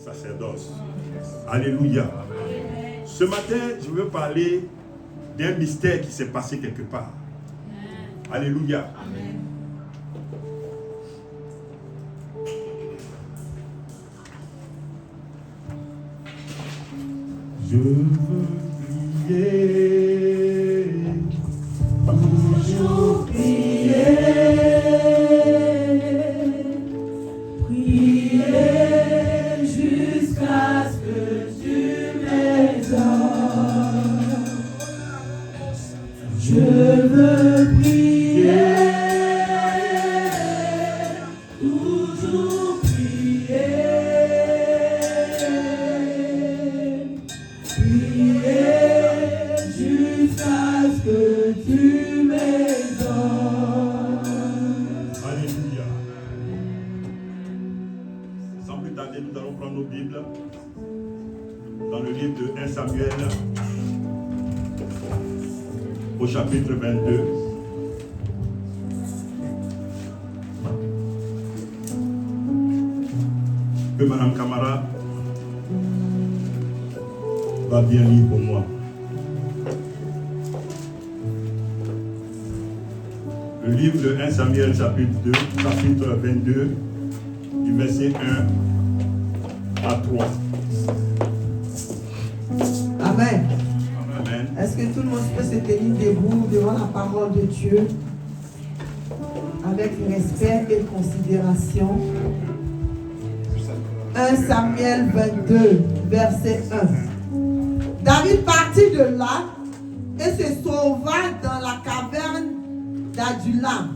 sacerdoce. Alléluia. Ce matin, je veux parler d'un mystère qui s'est passé quelque part. Alléluia. Amen. Je veux prier, toujours prier, prier jusqu'à ce que tu m'exauces. Je veux prier, toujours prier. Alléluia. Sans plus tarder, nous allons prendre nos Bibles dans le livre de 1 Samuel au chapitre 22. Que Madame Camara va bien lire pour moi. Le livre de 1 Samuel chapitre 22, du verset 1 à 3. Amen. Amen. Est-ce que tout le monde peut se tenir debout devant la parole de Dieu avec respect et considération? 1 Samuel 22, verset 1. David partit de là et se sauva dans la caverne d'Adulam.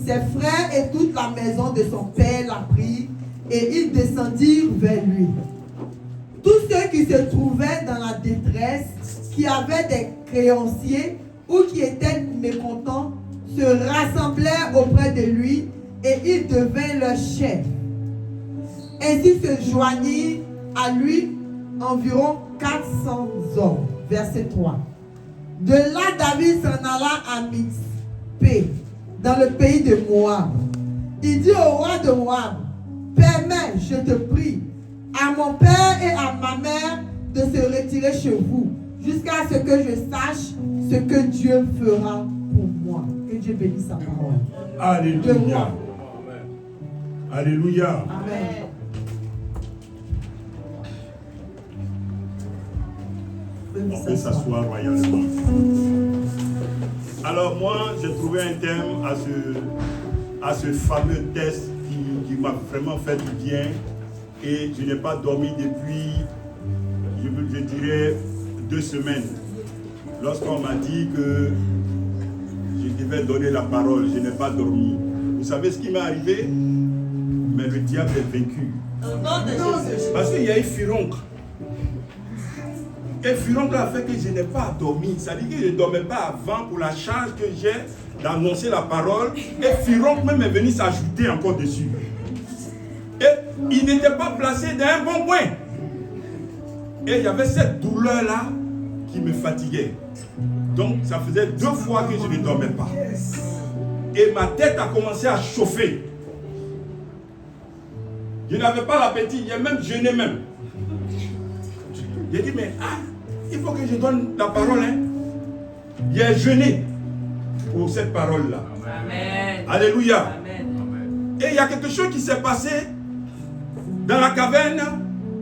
Ses frères et toute la maison de son père l'apprirent et ils descendirent vers lui. Tous ceux qui se trouvaient dans la détresse, qui avaient des créanciers ou qui étaient mécontents, se rassemblèrent auprès de lui et il devint leur chef. Ainsi se joignirent à lui environ 400 hommes. Verset 3. De là, David s'en alla à Mitzpé, dans le pays de Moab. Il dit au roi de Moab, permets, je te prie, à mon père et à ma mère de se retirer chez vous, jusqu'à ce que je sache ce que Dieu fera pour moi. Que Dieu bénisse sa parole. Alléluia. Alléluia. Amen. On peut s'asseoir royalement. Alors moi, j'ai trouvé un thème à ce fameux test qui m'a vraiment fait du bien. Et je n'ai pas dormi depuis, je dirais, 2 semaines. Lorsqu'on m'a dit que je devais donner la parole, je n'ai pas dormi. Vous savez ce qui m'est arrivé? Mais le diable est vaincu. Parce qu'il y a eu Furoncle. Et Furoncle a fait que je n'ai pas dormi. Ça dit que je ne dormais pas avant pour la charge que j'ai d'annoncer la parole. Et Furoncle même est venu s'ajouter encore dessus. Et il n'était pas placé dans un bon point. Et il y avait cette douleur-là qui me fatiguait. Donc ça faisait 2 fois que je ne dormais pas. Et ma tête a commencé à chauffer. Je n'avais pas l'appétit, j'ai même jeûné même. J'ai dit, mais il faut que je donne la parole. Hein. J'ai jeûné pour cette parole-là. Amen. Alléluia. Amen. Et il y a quelque chose qui s'est passé dans la caverne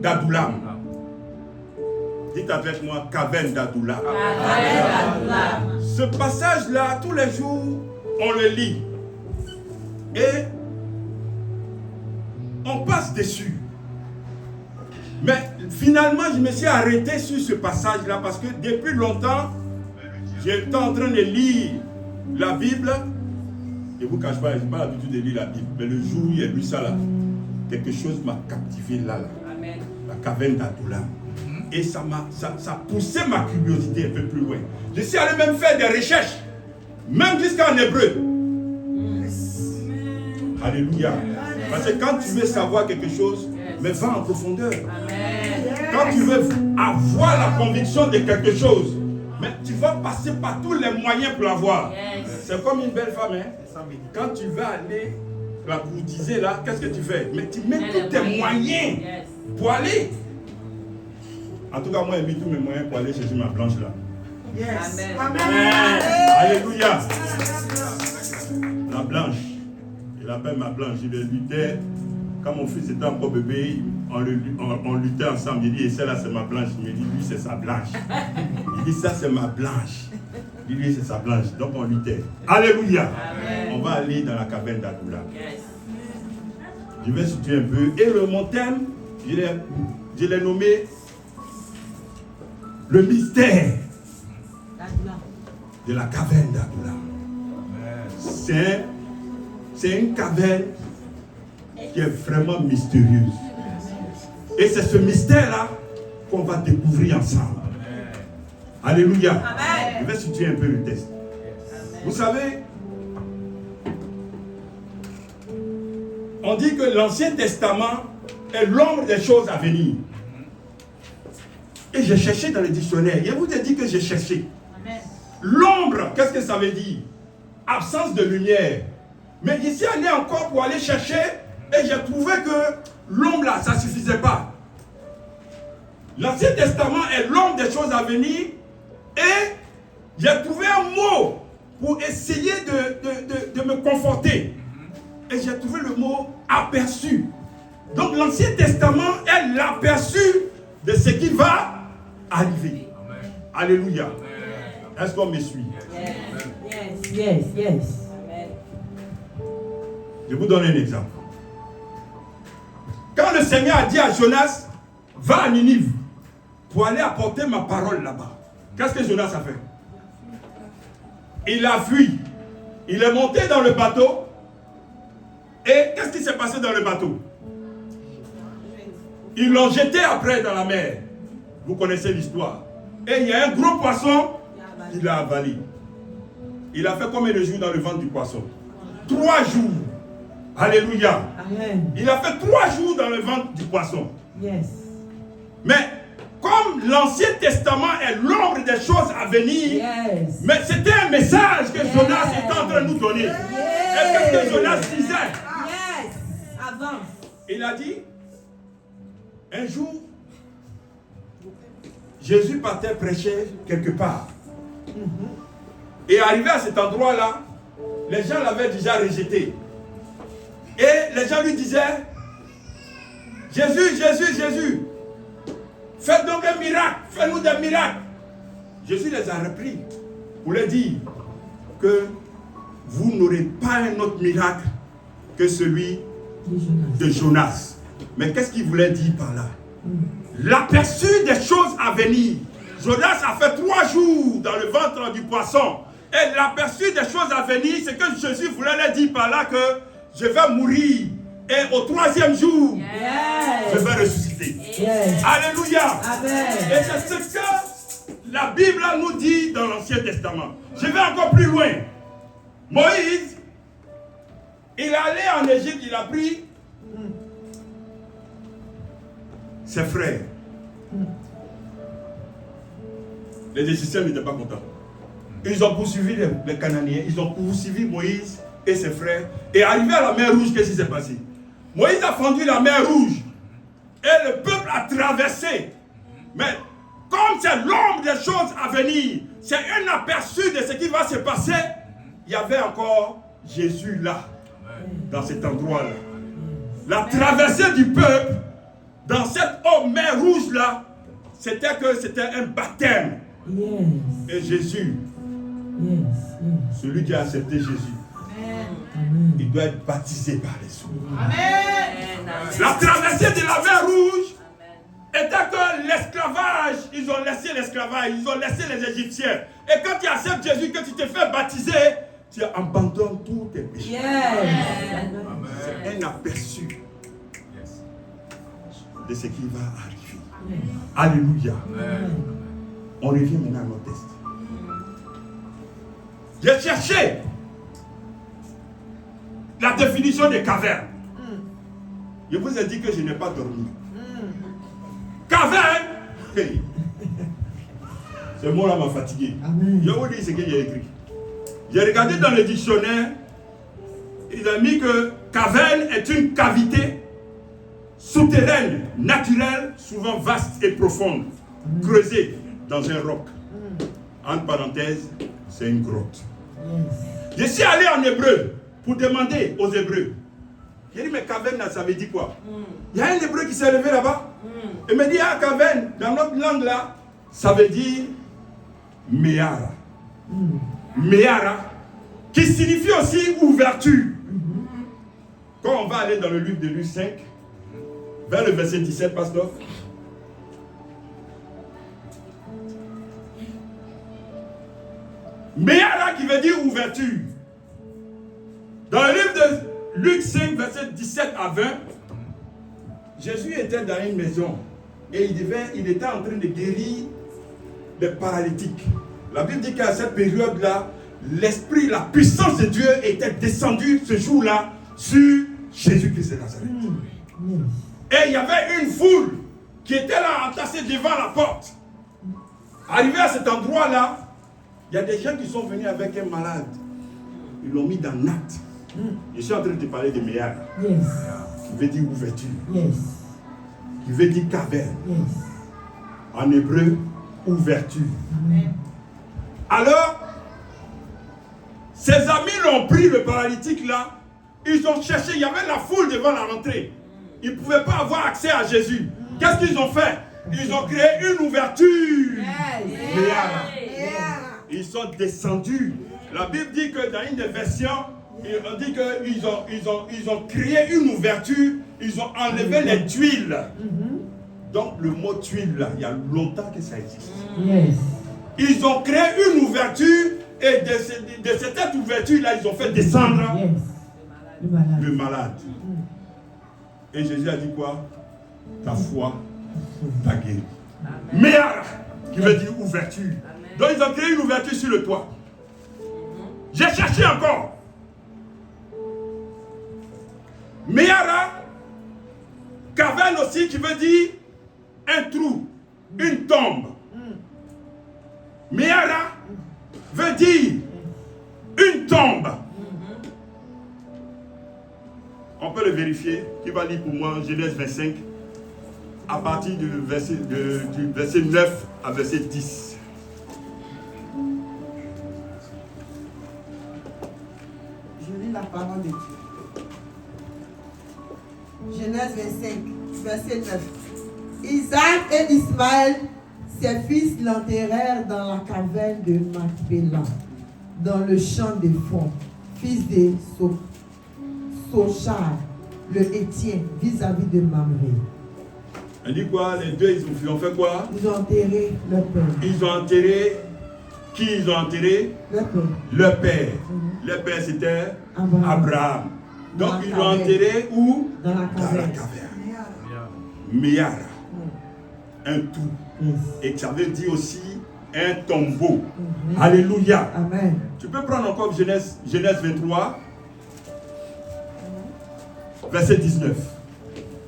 d'Adulam. Dites avec moi, caverne d'Adulam. Amen. Ce passage-là, tous les jours, on le lit. Et on passe dessus. Mais finalement, je me suis arrêté sur ce passage-là parce que depuis longtemps, j'étais en train de lire la Bible. Je ne vous cache pas, je n'ai pas l'habitude de lire la Bible. Mais le jour où j'ai lu ça, là, quelque chose m'a captivé là. Amen. La caverne d'Adulam. Et ça poussé ma curiosité un peu plus loin. Je suis allé même faire des recherches, même jusqu'en hébreu. Alléluia. Parce que quand tu veux savoir quelque chose, mais va en profondeur. Amen. Quand tu veux avoir la conviction de quelque chose, mais tu vas passer par tous les moyens pour l'avoir. Yes. C'est comme une belle femme. Hein? Quand tu veux aller là, vous disiez là, qu'est-ce que tu fais? Mais tu mets tous tes moyens pour aller. En tout cas, moi, j'ai mis tous mes moyens pour aller chercher ma blanche là. Yes. Amen. Amen. Alléluia. La blanche. Il appelle ma blanche. Il luttait. Quand mon fils était encore bébé, on luttait ensemble. Il dit, et celle-là, c'est ma blanche. Il me dit, lui, c'est sa blanche. Il dit, ça, c'est ma blanche. Il dit, lui, c'est sa blanche. Donc, on luttait. Alléluia. Amen. On va aller dans la caverne d'Adoula. Yes. Je vais situer un peu. Et mon thème, je l'ai nommé le mystère de la caverne d'Adoula. C'est une caverne qui est vraiment mystérieuse. Et c'est ce mystère-là qu'on va découvrir ensemble. Alléluia. Amen. Je vais situer un peu le texte. Vous savez, on dit que l'Ancien Testament est l'ombre des choses à venir. Et j'ai cherché dans le dictionnaire. Je vous ai dit que j'ai cherché. L'ombre, qu'est-ce que ça veut dire? Absence de lumière. Mais j'y suis allé encore pour aller chercher et j'ai trouvé que l'ombre là, ça ne suffisait pas. L'Ancien Testament est l'ombre des choses à venir et j'ai trouvé un mot pour essayer de me conforter. Et j'ai trouvé le mot aperçu. Donc l'Ancien Testament est l'aperçu de ce qui va arriver. Amen. Alléluia. Est-ce qu'on me suit? Yes. Amen. Je vous donne un exemple. Quand le Seigneur a dit à Jonas, va à Ninive pour aller apporter ma parole là-bas. Qu'est-ce que Jonas a fait? Il a fui. Il est monté dans le bateau. Et qu'est-ce qui s'est passé dans le bateau? Ils l'ont jeté après dans la mer. Vous connaissez l'histoire. Et il y a un gros poisson, il a avalé. Il a fait combien de jours dans le ventre du poisson? 3 jours. Alléluia. Amen. Il a fait 3 jours dans le ventre du poisson. Yes. Mais comme l'Ancien Testament est l'ombre des choses à venir, Yes. mais c'était un message que Jonas était en train de nous donner. Et qu'est-ce que Jonas disait? Yes. Avance. Il a dit, un jour, Jésus partait prêcher quelque part. Et arrivé à cet endroit-là, les gens l'avaient déjà rejeté. Et les gens lui disaient, Jésus, Jésus, Jésus, faites donc un miracle, faites-nous des miracles. Jésus les a repris pour leur dire que vous n'aurez pas un autre miracle que celui de Jonas. Mais qu'est-ce qu'il voulait dire par là? L'aperçu des choses à venir. Jonas a fait 3 jours dans le ventre du poisson. Et l'aperçu des choses à venir, c'est que Jésus voulait leur dire par là que je vais mourir. Et au 3e jour, je vais ressusciter. Yes. Alléluia. Amen. Et c'est ce que la Bible nous dit dans l'Ancien Testament. Je vais encore plus loin. Moïse, il est allé en Égypte, il a pris ses frères. Les Égyptiens n'étaient pas contents. Ils ont poursuivi les Cananéens, ils ont poursuivi Moïse et ses frères. Et arrivé à la mer Rouge, qu'est-ce qui s'est passé? Moïse a fendu la mer Rouge. Et le peuple a traversé. Mais comme c'est l'ombre des choses à venir, c'est un aperçu de ce qui va se passer, il y avait encore Jésus là, dans cet endroit-là. La traversée du peuple, dans cette mer rouge là, c'était un baptême. Yes. Et Jésus, Yes. celui qui a accepté Jésus, Amen. il doit être baptisé par les eaux. Amen. La traversée de la mer rouge était que l'esclavage, ils ont laissé l'esclavage, ils ont laissé les Égyptiens. Et quand tu acceptes Jésus, que tu te fais baptiser, tu abandonnes tous tes péchés. Yes. C'est un aperçu de ce qui va arriver. Alléluia. On revient maintenant à notre texte. J'ai cherché la définition des cavernes. Je vous ai dit que je n'ai pas dormi. Caverne, hey. Ce mot-là m'a fatigué. Amen. Je vous dis ce que j'ai écrit. J'ai regardé dans le dictionnaire, il a mis que caverne est une cavité souterraine, naturelle, souvent vaste et profonde, creusée dans un roc. Entre parenthèses, c'est une grotte. Je suis allé en hébreu pour demander aux hébreux. J'ai dit, mais caverne, ça veut dire quoi? Il y a un hébreu qui s'est levé là-bas. Et me dit, ah, caverne, dans notre langue là, ça veut dire Meara. Meara, qui signifie aussi ouverture. Quand on va aller dans le livre de Luc 5, vers le verset 17, pasteur. Meara qui veut dire ouverture. Dans le livre de Luc 5, verset 17 à 20, Jésus était dans une maison et il était en train de guérir des paralytiques. La Bible dit qu'à cette période-là, l'esprit, la puissance de Dieu était descendue ce jour-là sur Jésus-Christ de Nazareth. Et il y avait une foule qui était là entassée devant la porte. Arrivé à cet endroit-là, il y a des gens qui sont venus avec un malade. Ils l'ont mis dans Nat. Je suis en train de te parler de Meara. Qui veut dire ouverture. Qui veut dire caverne. En hébreu, ouverture. Alors, ses amis l'ont pris, le paralytique là. Ils ont cherché, il y avait la foule devant la rentrée. Ils ne pouvaient pas avoir accès à Jésus. Qu'est-ce qu'ils ont fait? Ils ont créé une ouverture. Ils sont descendus. La Bible dit que dans une des versions, on dit qu'ils ont créé une ouverture. Ils ont enlevé les tuiles. Donc le mot tuile là, il y a longtemps que ça existe. Ils ont créé une ouverture et de cette ouverture là, ils ont fait descendre le malade. Et Jésus a dit quoi? Ta foi t'a guéri. Meara, qui veut dire ouverture. Donc ils ont créé une ouverture sur le toit. J'ai cherché encore. Meara, caverne aussi qui veut dire un trou, une tombe. Meara veut dire une tombe. On peut le vérifier. Qui va lire pour moi Genèse 25 à partir du verset 9 à verset 10. Je lis la parole de Dieu. Genèse 25, verset 9. Isaac et Ismaël, ses fils, l'enterrèrent dans la caverne de Macpéla, dans le champ des fonds, fils de Sochar, le Hétien, vis-à-vis de Mamré. Elle dit quoi? Les deux, ils ont fait quoi? Ils ont enterré leur père. Ils ont enterré. Qui ils ont enterré? Leur père. Leur père. Leur père, c'était Abraham. Donc, ils l'ont enterré où? Dans la caverne. Meara. Un tout. Et ça veut dire aussi un tombeau. Alléluia. Amen. Tu peux prendre encore Genèse 23, verset 19.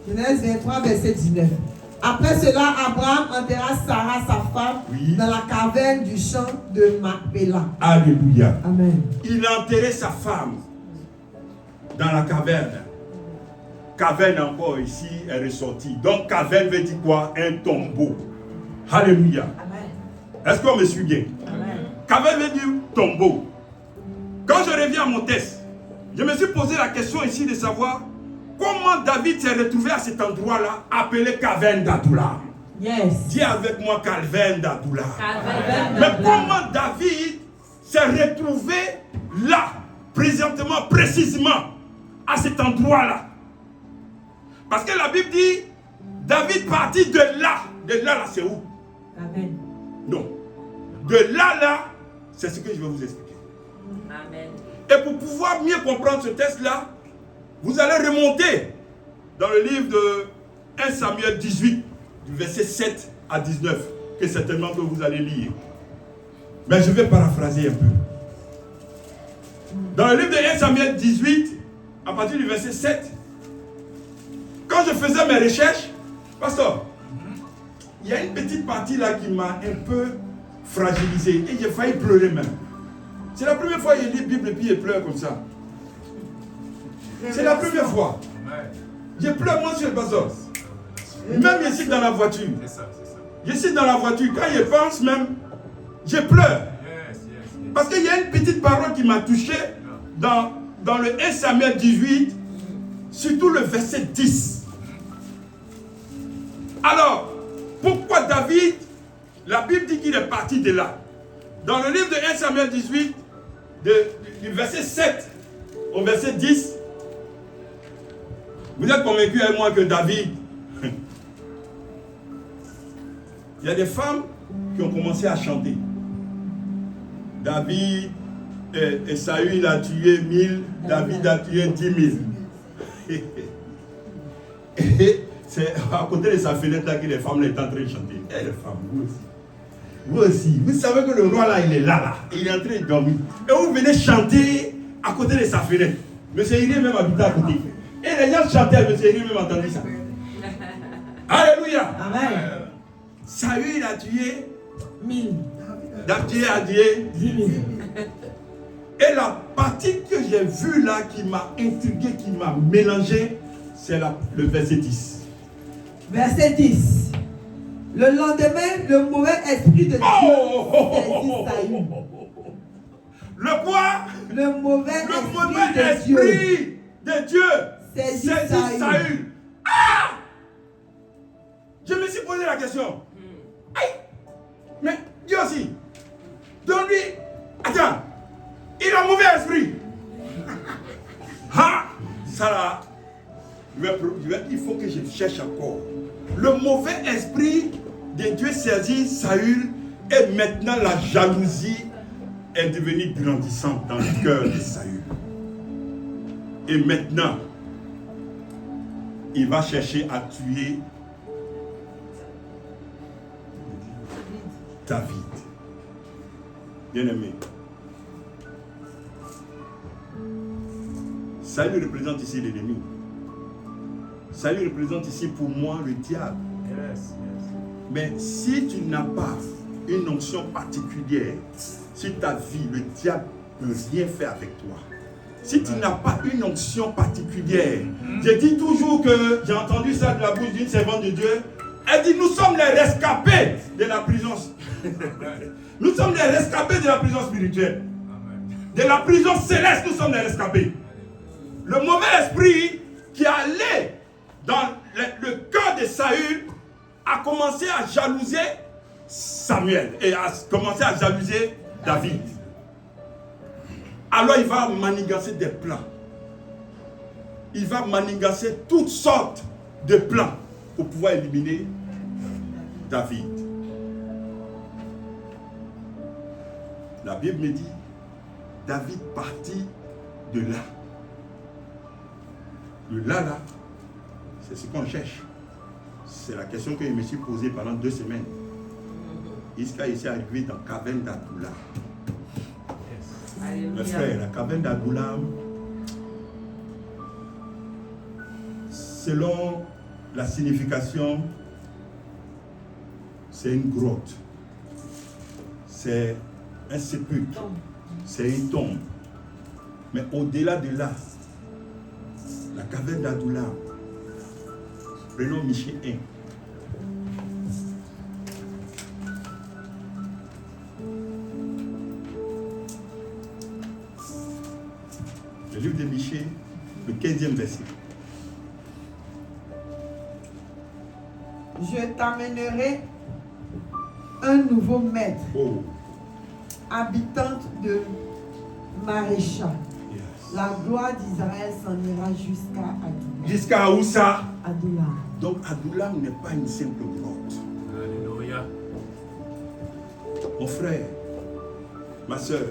Genèse 23, verset 19. Après cela, Abraham enterra Sarah, sa femme, dans la caverne du champ de Macpéla. Alléluia. Amen. Il a enterré sa femme dans la caverne. Caverne encore ici est ressortie. Donc caverne veut dire quoi? Un tombeau. Alléluia. Est-ce qu'on me suit bien? Amen. Caverne veut dire tombeau. Quand je reviens à mon texte, je me suis posé la question ici de savoir comment David s'est retrouvé à cet endroit-là appelé caverne d'Adullam. Yes. Dis avec moi caverne d'Adullam. Mais comment David s'est retrouvé là, présentement, précisément, à cet endroit-là? Parce que la Bible dit, David partit de là. De là, c'est où? Amen. Non. De là, c'est ce que je vais vous expliquer. Amen. Et pour pouvoir mieux comprendre ce texte-là, vous allez remonter dans le livre de 1 Samuel 18, du verset 7 à 19, que certainement que vous allez lire. Mais je vais paraphraser un peu. Dans le livre de 1 Samuel 18, à partir du verset 7, quand je faisais mes recherches, pasteur, il y a une petite partie là qui m'a un peu fragilisé et j'ai failli pleurer même. C'est la première fois que je lis la Bible et puis je pleure comme ça. C'est la première fois. Je pleure moi sur le bazar. Même ici dans la voiture. C'est ça. Je suis dans la voiture. Quand je pense même, je pleure. Parce qu'il y a une petite parole qui m'a touché dans le 1 Samuel 18, surtout le verset 10. Alors, pourquoi David, la Bible dit qu'il est parti de là. Dans le livre de 1 Samuel 18, du verset 7 au verset 10, vous êtes convaincus avec moi que David, il y a des femmes qui ont commencé à chanter. David et Saül a tué 1000, David a tué 10 000. Et c'est à côté de sa fenêtre là que les femmes étaient en train de chanter. Et les femmes, vous aussi. Vous savez que le roi là, il est là. Il est en train de dormir. Et vous venez chanter à côté de sa fenêtre. Monsieur Iri même habitait à côté. Et les gens chantaient, monsieur Iri même entendu ça. Alléluia. Amen. Saül a tué 1000. David a tué 10 000. Et la partie que j'ai vue là qui m'a intrigué, qui m'a mélangé, c'est le verset 10. Verset 10. Le lendemain, le mauvais esprit de Dieu saisit Saül. Le quoi? Le mauvais esprit de Dieu saisit Saül. Ah! Je me suis posé la question. Aïe! Mais Dieu aussi. Donc lui, attends, il a un mauvais esprit. Ah! Ça là, il faut que je cherche encore. Le mauvais esprit de Dieu saisit Saül et maintenant la jalousie est devenue grandissante dans le cœur de Saül. Et maintenant, il va chercher à tuer David. Bien-aimé. Saül représente ici l'ennemi. Saül représente ici pour moi le diable. Mais si tu n'as pas une onction particulière sur ta vie, le diable ne peut rien faire avec toi. Si tu n'as pas une onction particulière, je dis toujours que j'ai entendu ça de la bouche d'une servante de Dieu. Elle dit, nous sommes les rescapés de la prison. Nous sommes les rescapés de la prison spirituelle. De la prison céleste, nous sommes les rescapés. Le mauvais esprit qui est allé dans le cœur de Saül a commencé à jalouser Samuel et a commencé à jalouser David. Alors il va manigancer des plans. Il va manigancer toutes sortes de plans pour pouvoir éliminer David. La Bible me dit, David partit de là. De là, c'est ce qu'on cherche. C'est la question que je me suis posée pendant 2 semaines. Jusqu'à ici arrivé dans la caverne d'Adullam. Mes frères, la caverne d'Adullam, selon la signification, c'est une grotte. C'est un sépulcre. C'est une tombe. Mais au-delà de là, la caverne d'Adullam, prenons Michée 1. Le livre de Michée, le 15e verset. Je t'amènerai un nouveau maître, habitante de Marécha. La gloire d'Israël s'en ira jusqu'à Adullam. Jusqu'à où ça? Adullam. Donc Adullam n'est pas une simple grotte. Alléluia. Mon frère, ma soeur,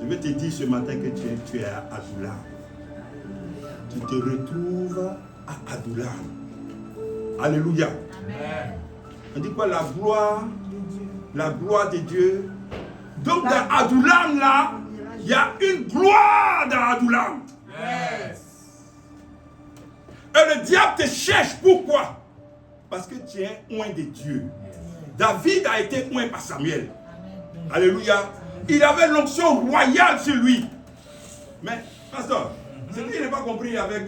je vais te dire ce matin que tu es à Adullam. Tu te retrouves à Adullam. Alléluia. Amen. On dit quoi? La gloire de Dieu. Donc dans Adullam là, il y a une gloire dans Adullam. Yes. Et le diable te cherche. Pourquoi? Parce que tu es oint de Dieu. David a été oint par Samuel. Alléluia. Il avait l'onction royale sur lui. Mais Pasteur, ce que je n'ai pas compris avec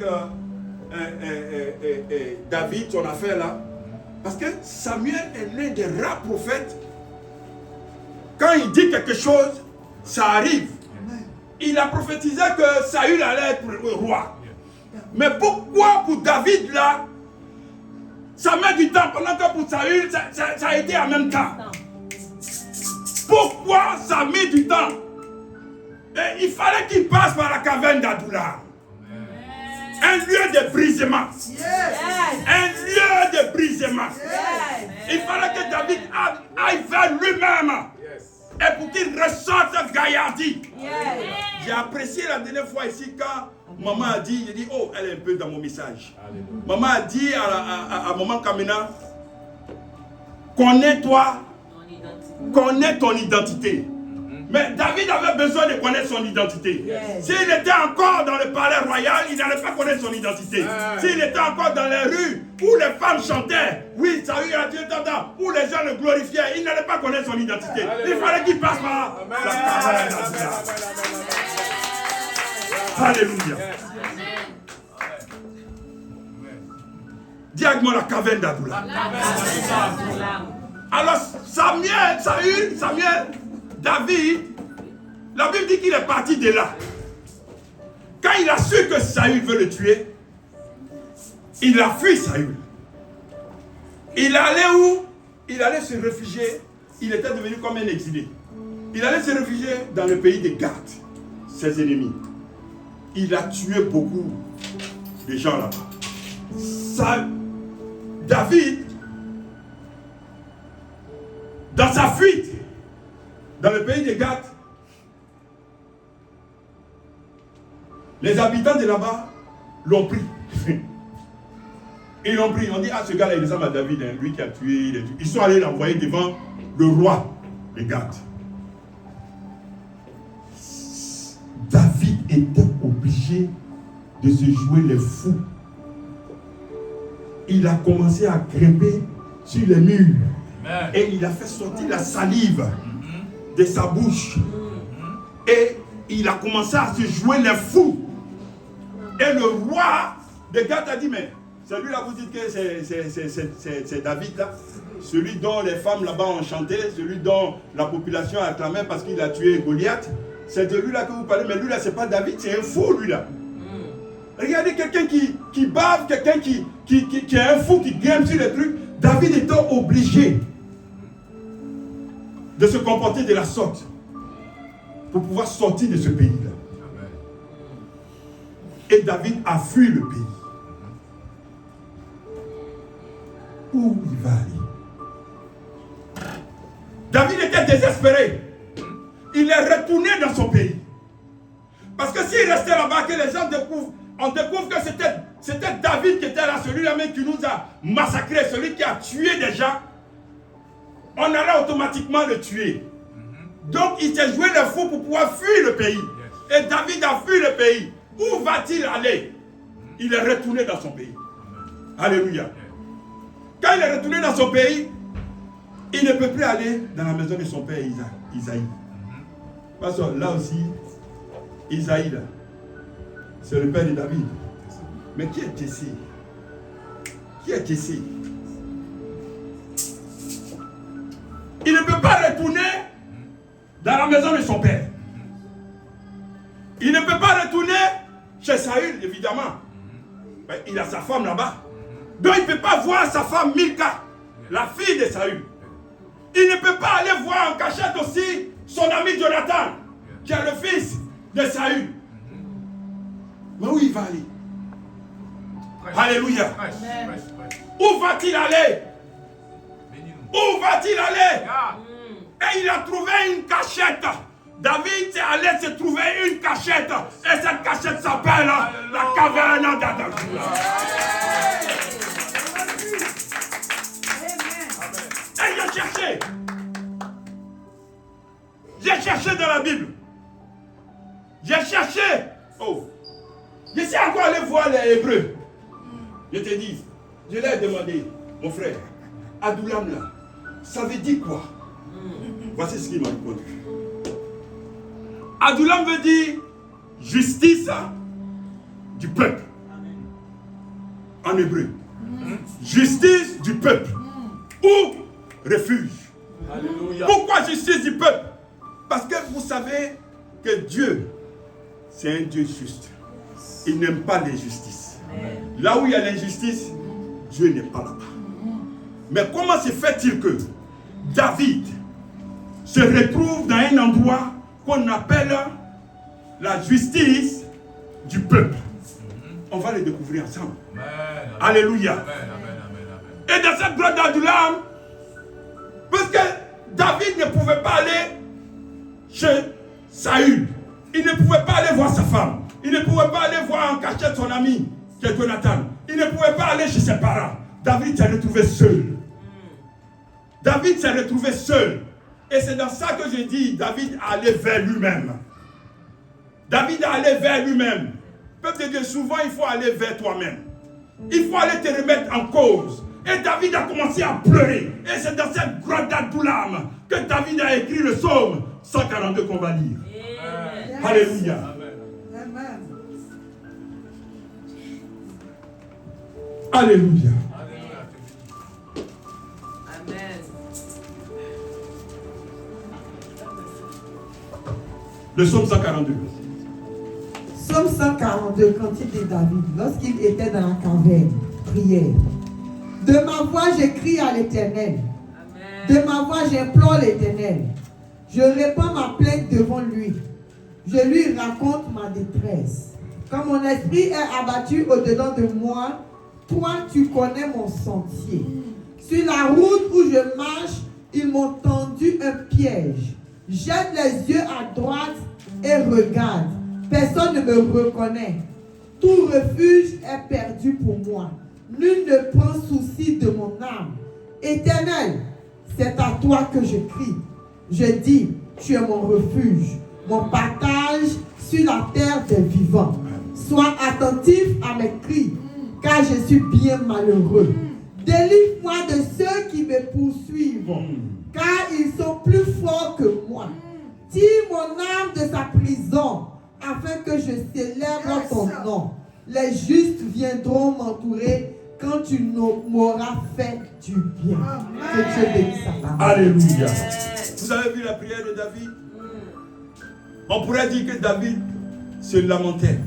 David, son affaire là, parce que Samuel est l'un des rares prophètes. Quand il dit quelque chose, ça arrive. Il a prophétisé que Saül allait être roi. Mais pourquoi pour David là, ça met du temps, pendant que pour Saül, ça a été en même temps? Pourquoi ça met du temps? Et il fallait qu'il passe par la caverne d'Adullam. Un lieu de brisement. Un lieu de brisement. Il fallait que David aille vers lui-même. Et pour qu'il ressorte cette gaillardie. J'ai apprécié la dernière fois ici quand maman a dit, j'ai dit, oh, elle est un peu dans mon message. Maman a dit à maman Kamena, connais-toi, connais ton identité. Mais David avait besoin de connaître son identité. S'il était encore dans le palais royal, il n'allait pas connaître son identité. S'il était encore dans les rues où les femmes chantaient, oui, ça a eu un Dieu, où les gens le glorifiaient, il n'allait pas connaître son identité. Il fallait qu'il passe par la caverne d'Adullam. Alléluia. Dis avec moi la caverne d'Adullam. Alors Samuel, David, la Bible dit qu'il est parti de là. Quand il a su que Saül veut le tuer, il a fui Saül. Il allait où? Il allait se réfugier. Il était devenu comme un exilé. Il allait se réfugier dans le pays de Gath, ses ennemis. Il a tué beaucoup de gens là-bas. David, dans sa fuite, dans le pays de Gath, les habitants de là-bas l'ont pris. Ils l'ont pris. On dit, ah, ce gars-là, il ressemble à David, hein, lui qui a tué. Ils sont allés l'envoyer devant le roi de Gath. David était obligé de se jouer les fous. Il a commencé à grimper sur les murs. Et il a fait sortir la salive de sa bouche. Et il a commencé à se jouer les fous. Et le roi de Gath a dit, mais celui-là, vous dites que c'est David là, celui dont les femmes là-bas ont chanté, celui dont la population a acclamé parce qu'il a tué Goliath. C'est de lui là que vous parlez, mais lui là, c'est pas David, c'est un fou lui là. Regardez quelqu'un qui bave, quelqu'un qui est un fou, qui grimpe sur les trucs. David étant obligé de se comporter de la sorte pour pouvoir sortir de ce pays-là. Et David a fui le pays. Où il va aller? David était désespéré. Il est retourné dans son pays. Parce que s'il restait là-bas, que les gens découvrent, on découvre que c'était David qui était là, celui-là même qui nous a massacrés, celui qui a tué des gens, on allait automatiquement le tuer. Donc il s'est joué le fou pour pouvoir fuir le pays. Et David a fui le pays. Où va-t-il aller? Il est retourné dans son pays. Alléluia. Quand il est retourné dans son pays, il ne peut plus aller dans la maison de son père Isaïe. Parce que là aussi, Isaïe, c'est le père de David. Mais qui est Jessé? Qui est Jessé? Il ne peut pas retourner dans la maison de son père. Il ne peut pas retourner chez Saül, évidemment. Mais il a sa femme là-bas. Donc il ne peut pas voir sa femme Milka, la fille de Saül. Il ne peut pas aller voir en cachette aussi son ami Jonathan, qui est le fils de Saül. Mais où il va aller? Alléluia. Où va-t-il aller? Où va-t-il aller? Et il a trouvé une cachette. David est allé se trouver une cachette. Et cette cachette s'appelle la caverne d'Adullam. Et j'ai cherché dans la Bible. J'ai cherché. Oh. Je suis encore allé voir les Hébreux. Je te dis, je leur ai demandé, mon frère, Adullam là, ça veut dire quoi? Voici ce qu'il m'a répondu. Adullam veut dire justice du peuple. En hébreu. Justice du peuple. Ou refuge. Alléluia. Pourquoi justice du peuple? Parce que vous savez que Dieu, c'est un Dieu juste. Il n'aime pas l'injustice. Là où il y a l'injustice, Dieu n'est pas là-bas. Mais comment se fait-il que David se retrouve dans un endroit qu'on appelle la justice du peuple? On va le découvrir ensemble. Amen. Alléluia. Amen, amen, amen, amen. Et dans cette grotte d'Adullam, parce que David ne pouvait pas aller chez Saül, il ne pouvait pas aller voir sa femme, il ne pouvait pas aller voir en cachette son ami, qui est Jonathan, il ne pouvait pas aller chez ses parents. David s'est retrouvé seul. David s'est retrouvé seul. Et c'est dans ça que je dis, David allait vers lui-même. David allait vers lui-même. Peuple de Dieu, souvent il faut aller vers toi-même. Il faut aller te remettre en cause. Et David a commencé à pleurer. Et c'est dans cette grotte d'Adullam que David a écrit le psaume 142 qu'on va lire. Amen. Alléluia. Amen. Alléluia. Amen. Le psaume 142. Psaume 142, cantique de David, lorsqu'il était dans la caverne, prière. De ma voix, je crie à l'Éternel. De Amen. ma voix, j'implore l'Éternel. Je répands ma plainte devant lui. Je lui raconte ma détresse. Quand mon esprit est abattu au-dedans de moi, toi, tu connais mon sentier. Sur la route où je marche, ils m'ont tendu un piège. Jette les yeux à droite et regarde. Personne ne me reconnaît. Tout refuge est perdu pour moi. Nul ne prend souci de mon âme. Éternel, c'est à toi que je crie. Je dis, tu es mon refuge, mon partage sur la terre des vivants. Sois attentif à mes cris, car je suis bien malheureux. Délivre-moi de ceux qui me poursuivent, car ils sont plus forts que moi. Tire mon âme de sa prison, afin que je célèbre ton nom. Les justes viendront m'entourer quand tu m'auras fait du bien. Que Dieu bénisse sa parole. Alléluia. Vous avez vu la prière de David? On pourrait dire que David se lamentait.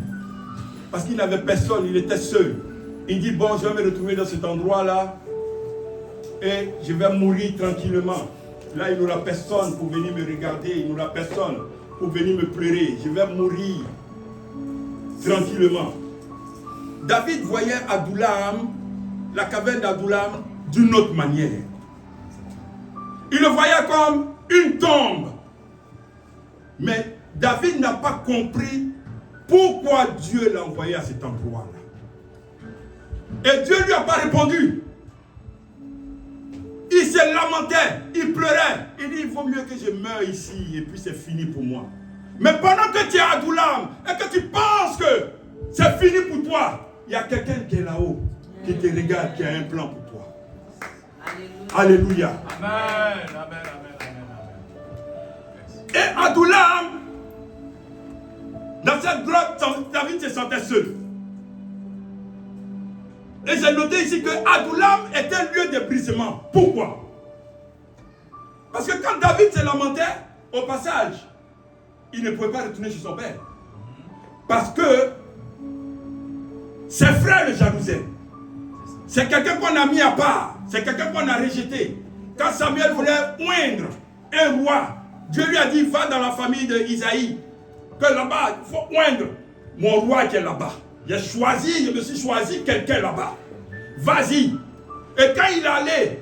Parce qu'il n'avait personne, il était seul. Il dit, bon, je vais me retrouver dans cet endroit-là et je vais mourir tranquillement. Là, il n'aura personne pour venir me regarder, il n'aura personne pour venir me pleurer. Je vais mourir tranquillement. David voyait Adullam, la caverne d'Adullam, d'une autre manière. Il le voyait comme une tombe. Mais David n'a pas compris pourquoi Dieu l'a envoyé à cet endroit-là. Et Dieu ne lui a pas répondu. Il se lamentait, il pleurait. Il dit, il vaut mieux que je meure ici et puis c'est fini pour moi. Mais pendant que tu es à Adullam et que tu penses que c'est fini pour toi, il y a quelqu'un qui est là-haut, qui te regarde, qui a un plan pour toi. Alléluia. Amen, amen, amen, amen. Et Adullam, dans cette grotte, David se sentait seul. Et j'ai noté ici que Adullam est un lieu de brisement. Pourquoi? Parce que quand David se lamentait, au passage, il ne pouvait pas retourner chez son père. Parce que ses frères le jalousaient. C'est quelqu'un qu'on a mis à part. C'est quelqu'un qu'on a rejeté. Quand Samuel voulait oindre un roi, Dieu lui a dit, va dans la famille d'Isaïe. Que là-bas, il faut oindre mon roi qui est là-bas. Je me suis choisi quelqu'un là-bas. Vas-y. Et quand il allait,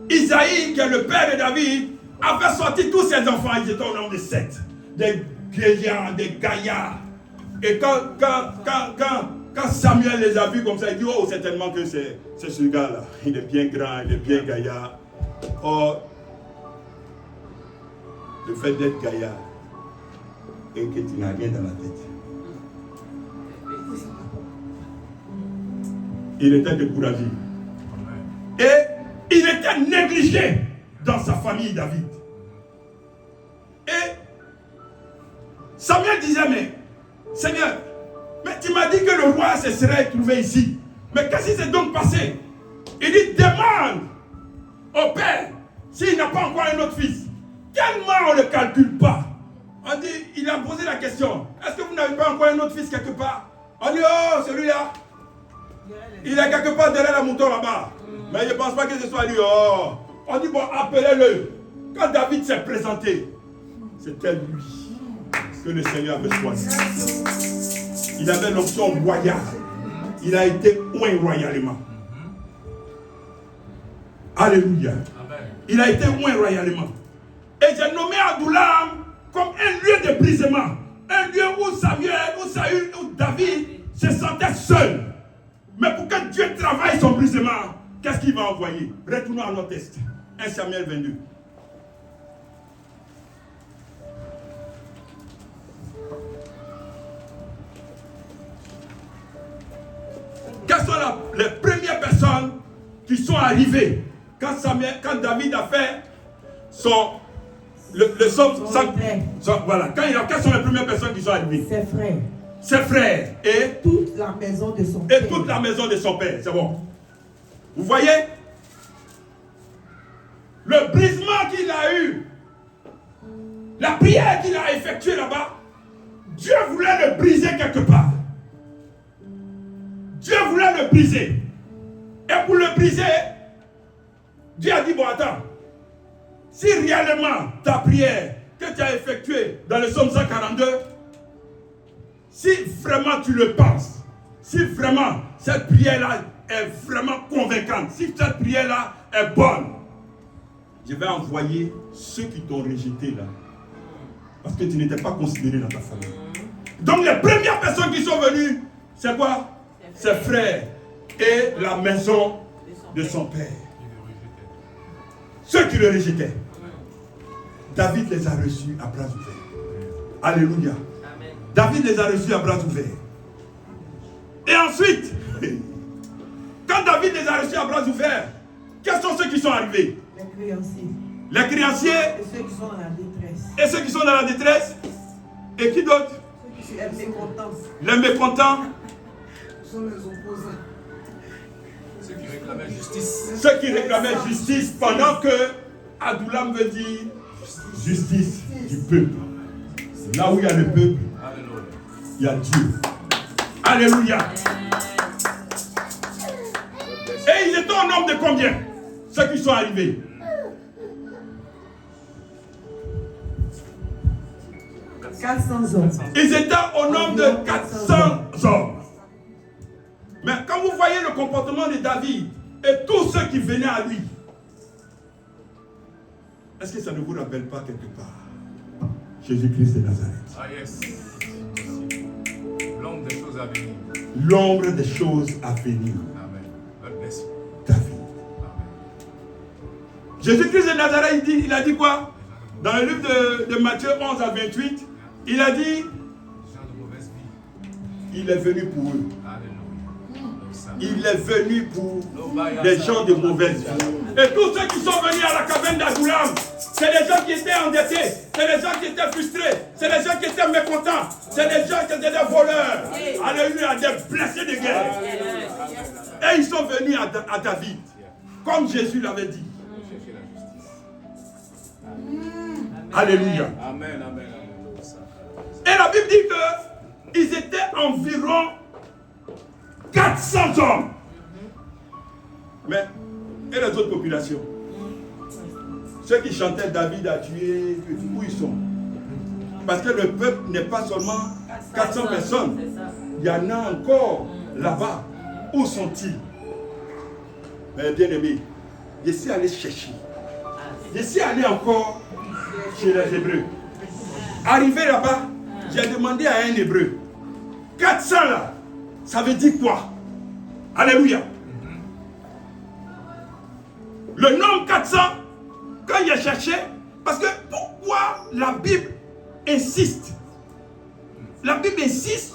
Isaïe, qui est le père de David, avait sorti tous ses enfants. Ils étaient au nombre de 7. Des vieillards, des gaillards. Et quand Samuel les a vus comme ça, il dit, oh, certainement que c'est ce gars-là. Il est bien grand, il est bien gaillard. Or, le fait d'être gaillard et que tu n'as rien dans la tête. Il était découragé. Et il était négligé dans sa famille David. Et Samuel disait, mais Seigneur, mais tu tu m'as dit que le roi se serait trouvé ici. Mais qu'est-ce qui s'est donc passé? Il dit, demande au père s'il n'a pas encore un autre fils. Tellement on ne le calcule pas. On dit, il a posé la question, est-ce que vous n'avez pas encore un autre fils quelque part? On dit, oh, celui-là, il est quelque part derrière la mouton là-bas. Mais je ne pense pas que ce soit lui. Oh. On dit, bon, appelez-le. Quand David s'est présenté, c'était lui que le Seigneur avait choisi. Il avait l'option royale. Il a été oint royalement. Alléluia. Il a été oint royalement. Et j'ai nommé Adullam comme un lieu de brisement. Un lieu où Saül, où David se sentait seul. Mais pour que Dieu travaille son brisement, qu'est-ce qu'il va envoyer? Retournons à notre texte. 1 Samuel 22. Quelles sont les premières personnes qui sont arrivées quand David a fait voilà. Quelles sont les premières personnes qui sont arrivées? Ses frères. Ses frères et toute la maison de son père. Et toute la maison de son père. C'est bon. Vous voyez? Le brisement qu'il a eu, la prière qu'il a effectuée là-bas, Dieu voulait le briser quelque part. Dieu voulait le briser. Et pour le briser, Dieu a dit, bon attends, si réellement ta prière que tu as effectuée dans le psaume 142, si vraiment tu le penses, si vraiment cette prière-là est vraiment convaincante, si cette prière-là est bonne, je vais envoyer ceux qui t'ont rejeté là. Parce que tu n'étais pas considéré dans ta famille. Donc les premières personnes qui sont venues, c'est quoi? Ses frères et la maison de son père. Ceux qui le rejetaient. David les a reçus à bras ouverts. Alléluia. Amen. David les a reçus à bras ouverts. Et ensuite, quand David les a reçus à bras ouverts, quels sont ceux qui sont arrivés? Les créanciers. Les créanciers. Et ceux qui sont dans la détresse. Et ceux qui sont dans la détresse. Et qui d'autre? Ceux qui sont mécontents. Les mécontents. Ce sont les opposants. Ceux qui réclamaient justice. Ceux qui réclamaient justice pendant que Adullam veut dire justice du peuple. Là où il y a le peuple, il y a Dieu. Alléluia. Et ils étaient au nombre de combien? Ceux qui sont arrivés. « 400 hommes. » Ils étaient au nombre de 400 hommes. Mais quand vous voyez le comportement de David et tous ceux qui venaient à lui, est-ce que ça ne vous rappelle pas quelque part Jésus-Christ de Nazareth? Ah yes. L'ombre des choses à venir. L'ombre des choses à venir. Amen. David. Jésus-Christ de Nazareth, il a dit quoi? Dans le livre de Matthieu 11 à 28, il a dit, il est venu pour eux. Il est venu pour les gens de mauvaise vie. Et tous ceux qui sont venus à la caverne d'Adullam, c'est les gens qui étaient endettés, c'est les gens qui étaient frustrés, c'est les gens qui étaient mécontents, c'est les gens qui étaient des voleurs. Alléluia, des blessés de guerre. Et ils sont venus à David, comme Jésus l'avait dit. Alléluia. Amen, amen, amen. Et la Bible dit qu'ils étaient environ 400 hommes. Mais, et les autres populations? Ceux qui chantaient David a tué, où ils sont? Parce que le peuple n'est pas seulement 400 personnes. Il y en a encore là-bas. Où sont-ils? Mais bien aimé, je suis allé chercher. Je suis allé encore chez les Hébreux. Arrivé là-bas, j'ai demandé à un Hébreu, 400 là, ça veut dire quoi? Alléluia. Le nombre 400, quand il a cherché, parce que pourquoi la Bible insiste? La Bible insiste,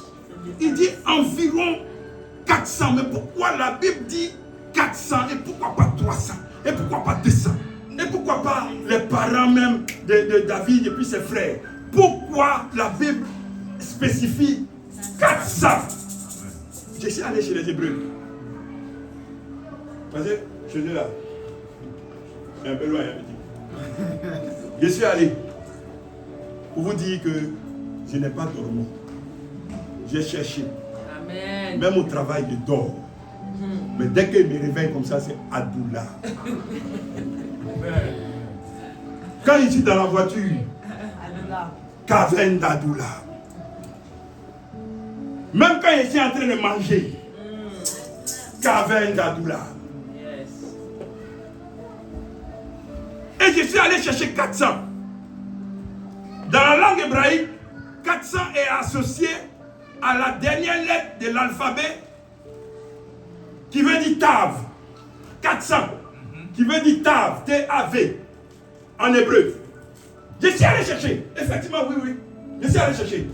il dit environ 400. Mais pourquoi la Bible dit 400 et pourquoi pas 300? Et pourquoi pas 200? Et pourquoi pas les parents même de David et puis ses frères? Pourquoi la Bible spécifie 400? je suis allé chez les Hébreux. Parce que chez eux là, c'est un peu loin, je suis allé pour vous dire que je n'ai pas dormi. J'ai cherché. Amen. Même au travail, je dors. Mais dès que je me réveille comme ça, c'est Adoula. Quand je suis dans la voiture, caverne d'Adoula. Même quand je suis en train de manger, caverne d'Adoula. Yes. Et je suis allé chercher 400. Dans la langue hébraïque, 400 est associé à la dernière lettre de l'alphabet qui veut dire Tav. 400 qui veut dire Tav, T-A-V en hébreu. Je suis allé chercher. Effectivement, oui. Je suis allé chercher.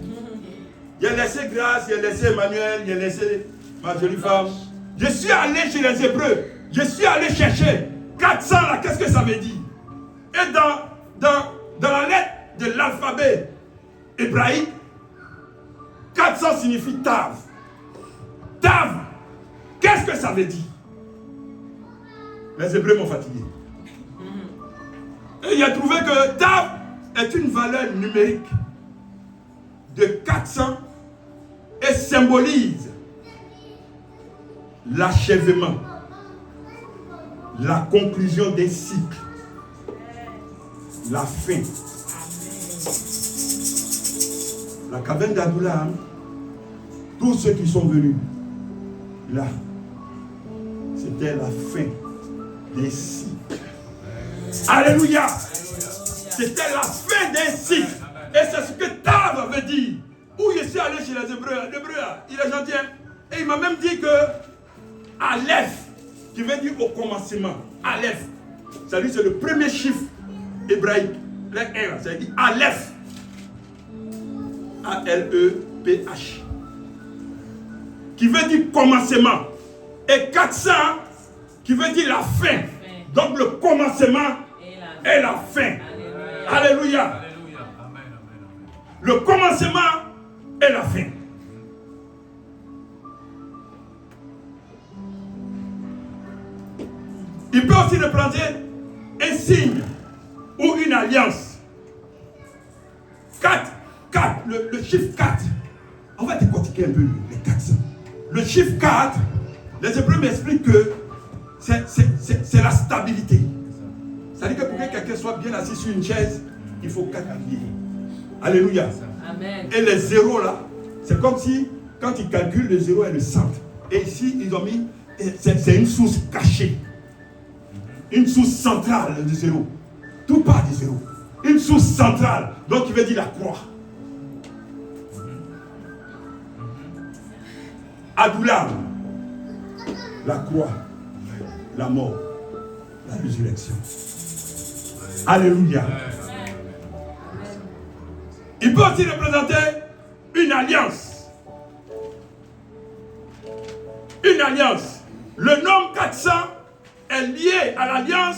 J'ai laissé Grâce, j'ai laissé Emmanuel, j'ai laissé ma jolie femme. Je suis allé chez les Hébreux. Je suis allé chercher 400 là, qu'est-ce que ça veut dire? Et dans la lettre de l'alphabet hébraïque, 400 signifie Tav. Tav, qu'est-ce que ça veut dire? Les Hébreux m'ont fatigué. Et il a trouvé que Tav est une valeur numérique de 400 et symbolise l'achèvement, la conclusion des cycles, la fin. La caverne d'Adoula, tous ceux qui sont venus là, c'était la fin des cycles. Alléluia! C'était la fin des cycles. Et c'est ce que Tav veut dire. Où je suis allé chez les Hébreux, il est gentil. Et il m'a même dit que Aleph, qui veut dire au commencement, Aleph, c'est le premier chiffre hébraïque. Le R, ça veut dire Aleph. A-L-E-P-H. Qui veut dire commencement. Et 400, qui veut dire la fin. Donc le commencement et la fin. Alléluia. Le commencement et la fin. Il peut aussi représenter un signe ou une alliance. 4, le chiffre 4. On va décortiquer un peu les 400. Le chiffre 4, les Hébreux m'expliquent que c'est la stabilité. C'est-à-dire que pour que quelqu'un soit bien assis sur une chaise, il faut 4 piliers. Alléluia. Amen. Et les zéros là, c'est comme si, quand ils calculent le zéro et le centre. Et ici, ils ont mis, c'est une source cachée. Une source centrale du zéro. Tout part du zéro. Une source centrale. Donc, il veut dire la croix. Adoulam, la croix, la mort, la résurrection. Alléluia. Il peut aussi représenter une alliance. Une alliance. Le nombre 400 est lié à l'alliance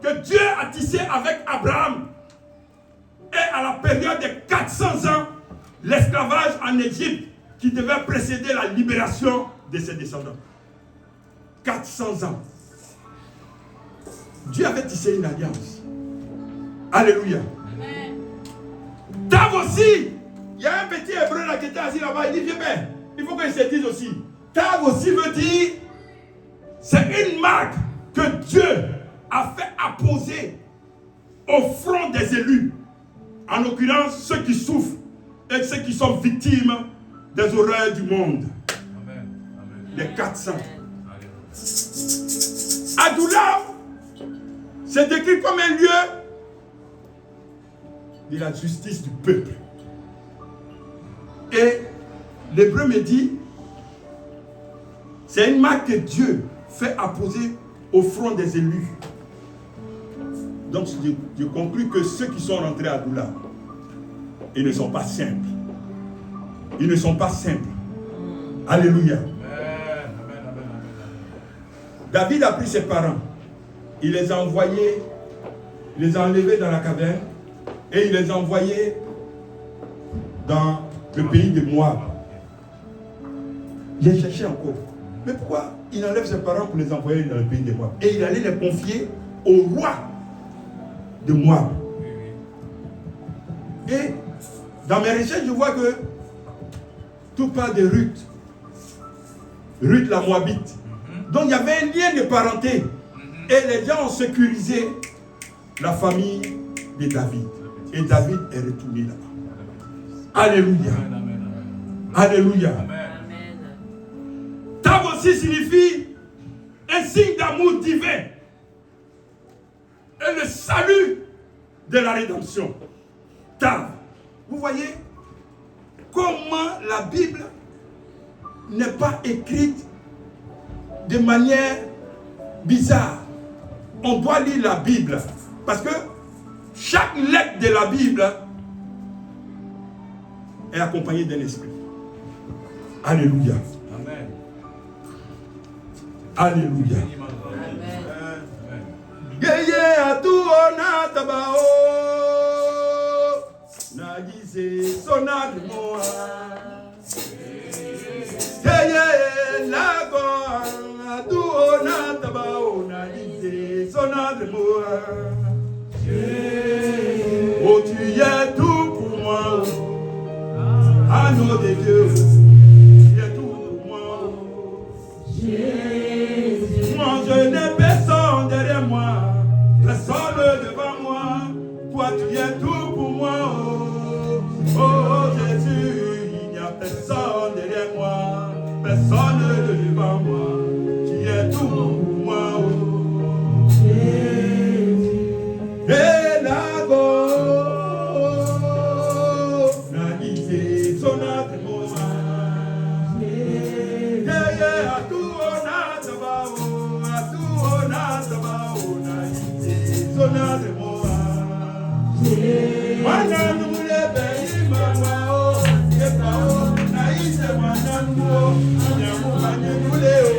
que Dieu a tissée avec Abraham. Et à la période de 400 ans, l'esclavage en Égypte qui devait précéder la libération de ses descendants. 400 ans. Dieu avait tissé une alliance. Alléluia. Tav aussi. Il y a un petit hébreu là qui était assis là-bas. Il dit, viens père, il faut que je te dise aussi. Tav aussi veut dire, c'est une marque que Dieu a fait apposer au front des élus. En l'occurrence, ceux qui souffrent et ceux qui sont victimes des horreurs du monde. Amen. Les 400. Adoulam, c'est décrit comme un lieu de la justice du peuple. Et l'hébreu me dit, c'est une marque que Dieu fait apposer au front des élus. Donc je conclus que ceux qui sont rentrés à Adoulam, ils ne sont pas simples. Ils ne sont pas simples. Alléluia. David a pris ses parents. Il les a envoyés, il les a enlevés dans la caverne et il les a envoyés dans le pays de Moab. J'ai cherché encore. Mais pourquoi il enlève ses parents pour les envoyer dans le pays de Moab? Et il allait les confier au roi de Moab. Et dans mes recherches, je vois que tout part de Ruth. Ruth la Moabite. Donc il y avait un lien de parenté. Et les gens ont sécurisé la famille de David. Et David est retourné là-bas. Alléluia. Alléluia. Tav aussi signifie un signe d'amour divin. Et le salut de la rédemption. Tav. Vous voyez comment la Bible n'est pas écrite de manière bizarre. On doit lire la Bible parce que chaque lettre de la Bible est accompagnée d'un esprit. Alléluia. Amen. Alléluia. Amen. Geye atuona tabao nagise sonade moa Geye lago atuona tabao nagise sonade moa Oh tu es tout pour moi Anneau de Dieu tu es tout pour moi Moi je n'ai personne derrière moi Personne devant moi, toi tu es tout pour moi. Oh, oh Jésus, il n'y a personne derrière moi, personne devant moi, tu es tout pour moi. Oh. Et la go, nagise sonate moa, yeah à tout on a tabao, à tout on a tabao, nagise sonate moa. Mwana nule beyi mama o, kepa o, naise mwana nuo, nyamu manye nule o,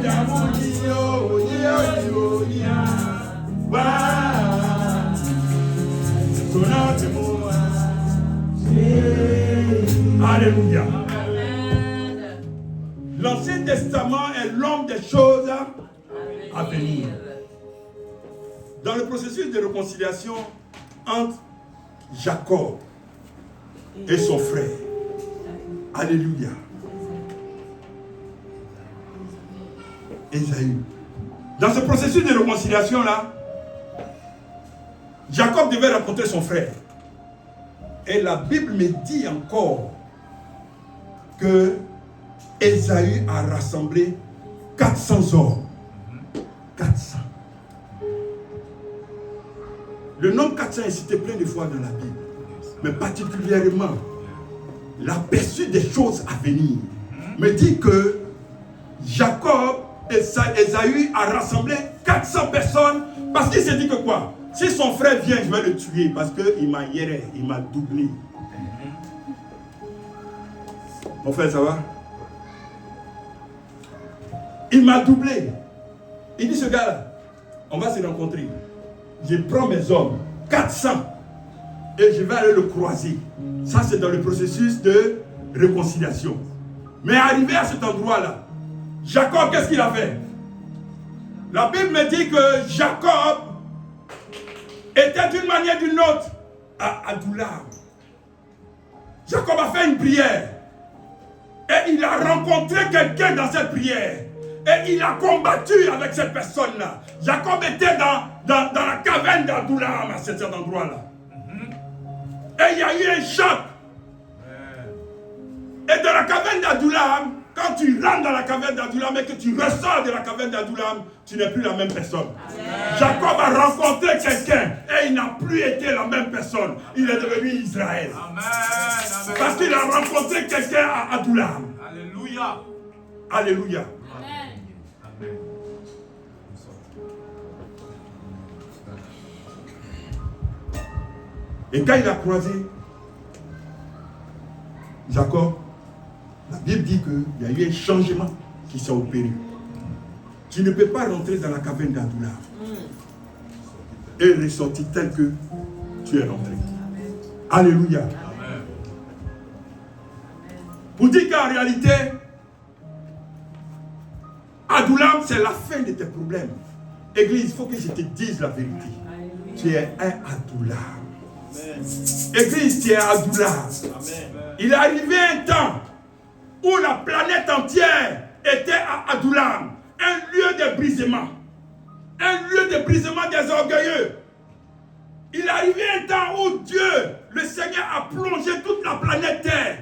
nyamu niyo, niyo, niyo, wa, sonate moa. Alléluia. L'Ancien Testament est l'homme des choses à venir. Dans le processus de réconciliation entre Jacob et son frère. Alléluia. Ésaü. Dans ce processus de réconciliation-là, Jacob devait rencontrer son frère. Et la Bible me dit encore que Ésaü a rassemblé 400 hommes. 400. Le nombre 400 est cité plein de fois dans la Bible. Mais particulièrement, l'aperçu des choses à venir me dit que Jacob, Ésaü a rassemblé 400 personnes parce qu'il s'est dit que quoi? Si son frère vient, je vais le tuer parce qu'il m'a hiéré, il m'a doublé. Mon frère, ça va? Il m'a doublé. Il dit, ce gars-là, on va se rencontrer. Je prends mes hommes, 400, et je vais aller le croiser. Ça, c'est dans le processus de réconciliation. Mais arrivé à cet endroit-là, Jacob, qu'est-ce qu'il a fait? La Bible me dit que Jacob était d'une manière ou d'une autre à Adullam. Jacob a fait une prière. Et il a rencontré quelqu'un dans cette prière. Et il a combattu avec cette personne-là. Jacob était dans la caverne d'Adullam à cet endroit-là. Et il y a eu un choc. Et dans la caverne d'Adullam, quand tu rentres dans la caverne d'Adullam et que tu ressors de la caverne d'Adullam, tu n'es plus la même personne. Jacob a rencontré quelqu'un et il n'a plus été la même personne. Il est devenu Israël. Amen. Parce qu'il a rencontré quelqu'un à Adullam. Alléluia. Alléluia. Amen. Et quand il a croisé Jacob, la Bible dit qu'il y a eu un changement qui s'est opéré. Tu ne peux pas rentrer dans la caverne d'Adullam et ressortir tel que tu es rentré. Alléluia. Amen. Pour dire qu'en réalité, Adullam, c'est la fin de tes problèmes. Église, il faut que je te dise la vérité. Tu es un Adullam. Église, tu es Adullam. Il est arrivé un temps où la planète entière était à Adullam. Un lieu de brisement. Un lieu de brisement des orgueilleux. Il est arrivé un temps où Dieu, le Seigneur, a plongé toute la planète Terre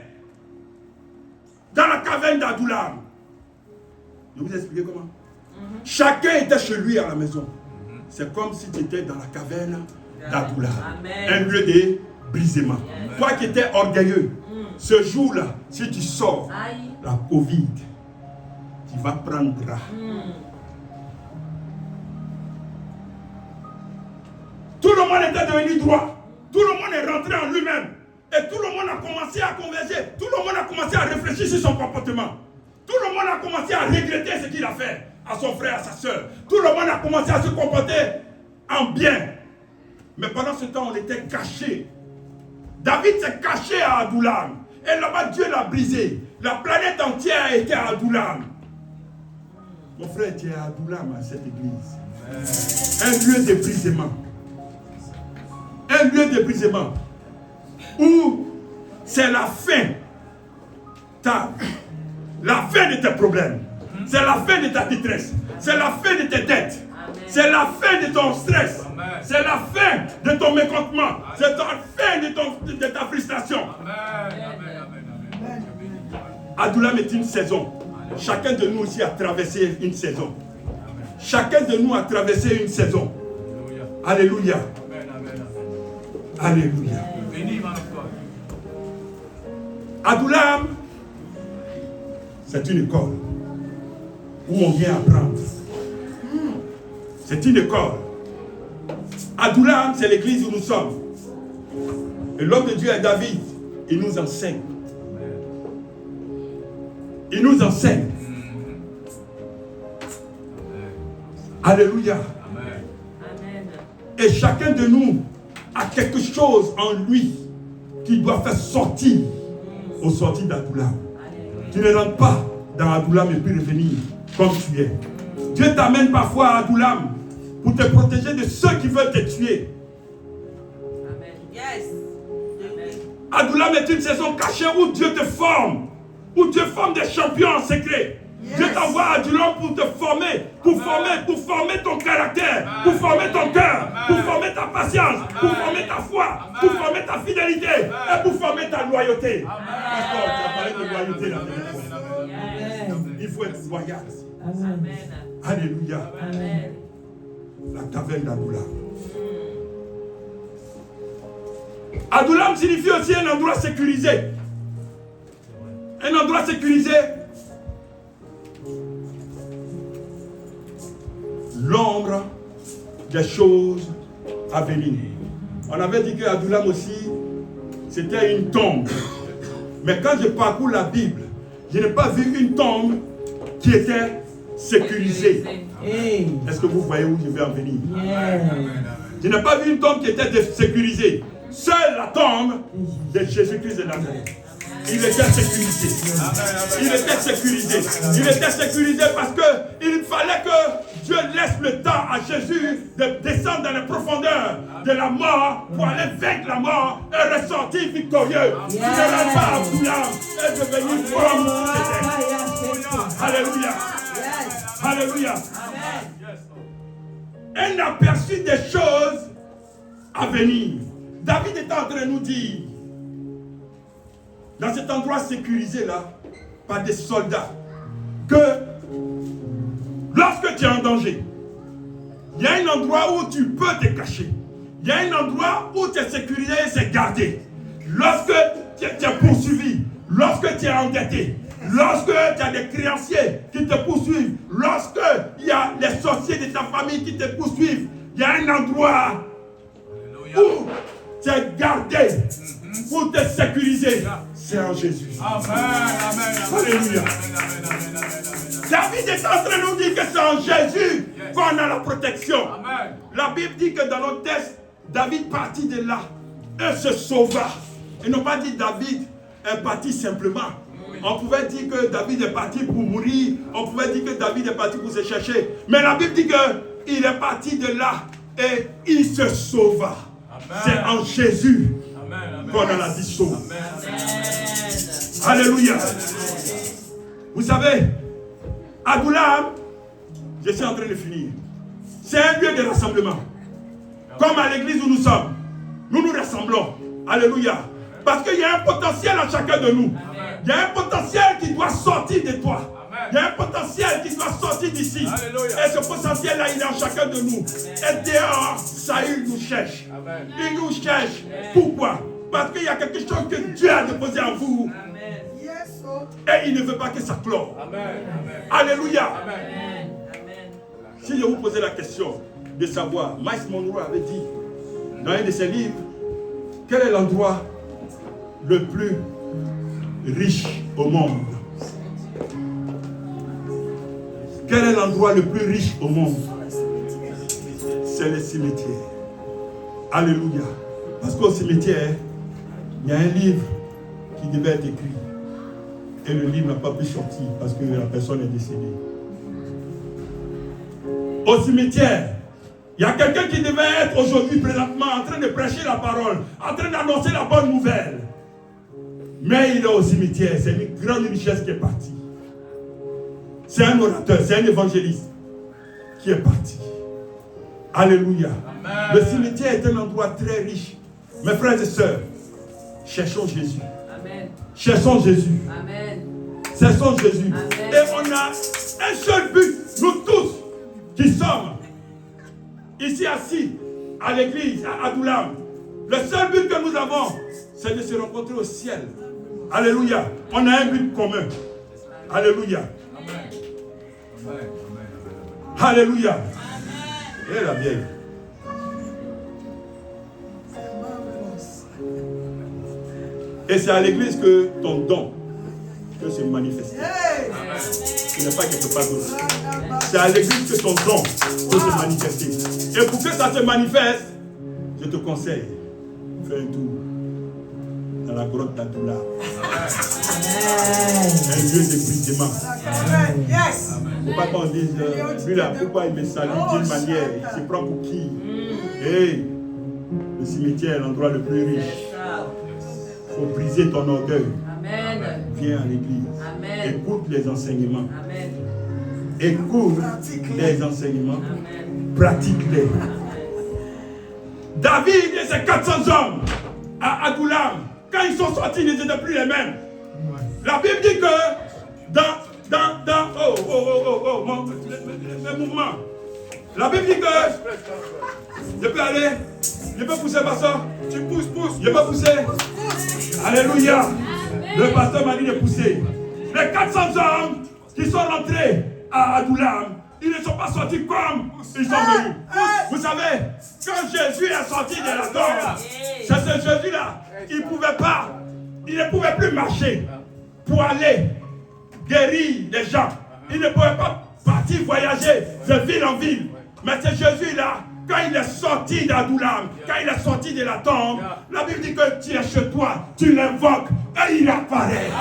dans la caverne d'Adullam. Je vais vous expliquer comment. Chacun était chez lui à la maison. C'est comme si tu étais dans la caverne d'Adullam. Un lieu de brisement. Toi qui étais orgueilleux, ce jour-là, si tu sors la Covid, tu vas prendre. Tout le monde était devenu droit. Tout le monde est rentré en lui-même. Et tout le monde a commencé à converger. Tout le monde a commencé à réfléchir sur son comportement. Tout le monde a commencé à regretter ce qu'il a fait à son frère, à sa soeur. Tout le monde a commencé à se comporter en bien. Mais pendant ce temps, on était cachés. David s'est caché à Adullam. Et là-bas, Dieu l'a brisé. La planète entière était à Adullam. Mon frère, tu es à Adullam, à cette église. Un lieu de brisement. Un lieu de brisement. Où c'est la fin. La fin de tes problèmes. C'est la fin de ta détresse. C'est la fin de tes dettes. C'est la fin de ton stress. C'est la fin de ton mécontentement. C'est la fin de ta frustration. Adullam est une saison. Chacun de nous aussi a traversé une saison. Chacun de nous a traversé une saison. Alléluia. Alléluia. Adullam, c'est une école où on vient apprendre. C'est une école. Adullam, c'est l'église où nous sommes. Et l'homme de Dieu est David. Il nous enseigne. Il nous enseigne. Alléluia. Et chacun de nous a quelque chose en lui qui doit faire sortir au sortir d'Adullam. Tu ne rentres pas dans Adullam et puis revenir comme tu es. Dieu t'amène parfois à Adullam pour te protéger de ceux qui veulent te tuer. Amen. Yes. Amen. Adullam est une saison cachée où Dieu te forme, où Dieu forme des champions en secret. Yes. Dieu t'envoie à Adullam pour te former, pour former ton caractère, pour former ton cœur, pour former ta patience, pour former ta foi, pour former ta fidélité et pour former ta loyauté. Pasteur, tu as parlé de loyauté la dernière fois. Il faut être loyal. Amen. Alléluia. Amen. La caverne d'Adullam. Adullam signifie aussi un endroit sécurisé. Un endroit sécurisé. L'ombre des choses à venir. On avait dit que Adullam aussi, c'était une tombe. Mais quand je parcours la Bible, je n'ai pas vu une tombe qui était sécurisée. Est-ce que vous voyez où je vais en venir? Je n'ai pas vu une tombe qui était sécurisée. Seule la tombe de Jésus-Christ de Nazareth. Il était sécurisé. Il était sécurisé. Il était sécurisé parce qu'il fallait que Dieu laisse le temps à Jésus de descendre dans les profondeurs de la mort pour aller vaincre la mort et ressortir victorieux. Il ne reste pas à Adullam et devenir comme c'était. Alléluia. Alléluia. Un aperçu des choses à venir. David est en train de nous dire, dans cet endroit sécurisé là, par des soldats, que lorsque tu es en danger, il y a un endroit où tu peux te cacher. Il y a un endroit où tu es sécurisé et c'est gardé. Lorsque tu es poursuivi, lorsque tu es endetté, lorsque tu as des créanciers qui te poursuivent, lorsque il y a les sorciers de ta famille qui te poursuivent, il y a un endroit où tu es gardé pour te sécuriser. C'est en Jésus. Alléluia. David est en train de nous dire que c'est en Jésus qu'on a la protection. La Bible dit que dans notre texte, David partit de là et se sauva. Et non pas dit David est parti simplement. On pouvait dire que David est parti pour mourir. On pouvait dire que David est parti pour se chercher. Mais la Bible dit qu'il est parti de là et il se sauva. C'est en Jésus qu'on a la vie sauve. Alléluia. Vous savez, Adoulam, je suis en train de finir. C'est un lieu de rassemblement. Comme à l'église où nous sommes. Nous nous rassemblons. Alléluia. Parce qu'il y a un potentiel en chacun de nous. Il y a un potentiel qui doit sortir de toi. Il y a un potentiel qui doit sortir d'ici. Et ce potentiel-là, il est en chacun de nous. Et dehors, Saül nous cherche. Il nous cherche. Pourquoi? Parce qu'il y a quelque chose que Dieu a déposé en vous. Et il ne veut pas que ça clore. Alléluia. Si je vous posais la question de savoir, Miles Monroe avait dit dans un de ses livres, quel est l'endroit le plus riche au monde? Quel est l'endroit le plus riche au monde? C'est le cimetière. Alléluia. Parce qu'au cimetière, il y a un livre qui devait être écrit. Et le livre n'a pas pu sortir parce que la personne est décédée. Au cimetière, il y a quelqu'un qui devait être aujourd'hui, présentement, en train de prêcher la parole, en train d'annoncer la bonne nouvelle. Mais il est au cimetière. C'est une grande richesse qui est partie. C'est un orateur, c'est un évangéliste qui est parti. Alléluia. Amen. Le cimetière est un endroit très riche. Mes frères et sœurs, cherchons Jésus. Amen. Cherchons Jésus. Amen. Cherchons Jésus. Amen. Et on a un seul but, nous tous qui sommes ici assis à l'église, à Adoulam. Le seul but que nous avons, c'est de se rencontrer au ciel. Alléluia. On a un but commun. Alléluia. Amen. Alléluia. Et la vieille. Et c'est à l'église que ton don peut se manifester. Ce n'est pas quelque part d'autre. C'est à l'église que ton don peut se manifester. Et pour que ça se manifeste, je te conseille, fais un tour dans la grotte d'Adoula. Un lieu d'épuisement. Il ne faut pas qu'on dise, lui là, pourquoi il me salue d'une manière, il se prend pour qui? Hey, le cimetière est l'endroit le plus riche. Il faut briser ton orgueil. Amen. Viens à l'église. Amen. Écoute les enseignements. Amen. Écoute les enseignements. Amen. Pratique-les. Amen. David et ses 400 hommes à Adoulam, quand ils sont sortis, ils n'étaient plus les mêmes. La Bible dit que dans le mouvement, la Bible dit que je peux aller, je peux pousser, pasteur. Tu pousses, je peux pousser. Alléluia. Le pasteur m'a dit de pousser. Les 400 hommes qui sont rentrés à Adoulam, ils ne sont pas sortis comme ils sont venus. Vous savez, quand Jésus est sorti de la tombe, c'est ce Jésus-là, il ne pouvait plus marcher pour aller guérir les gens. Il ne pouvait pas partir voyager de ville en ville. Mais c'est Jésus-là, quand il est sorti d'Adoulam, quand il est sorti de la tombe, la Bible dit que tu es chez toi, tu l'invoques et il apparaît.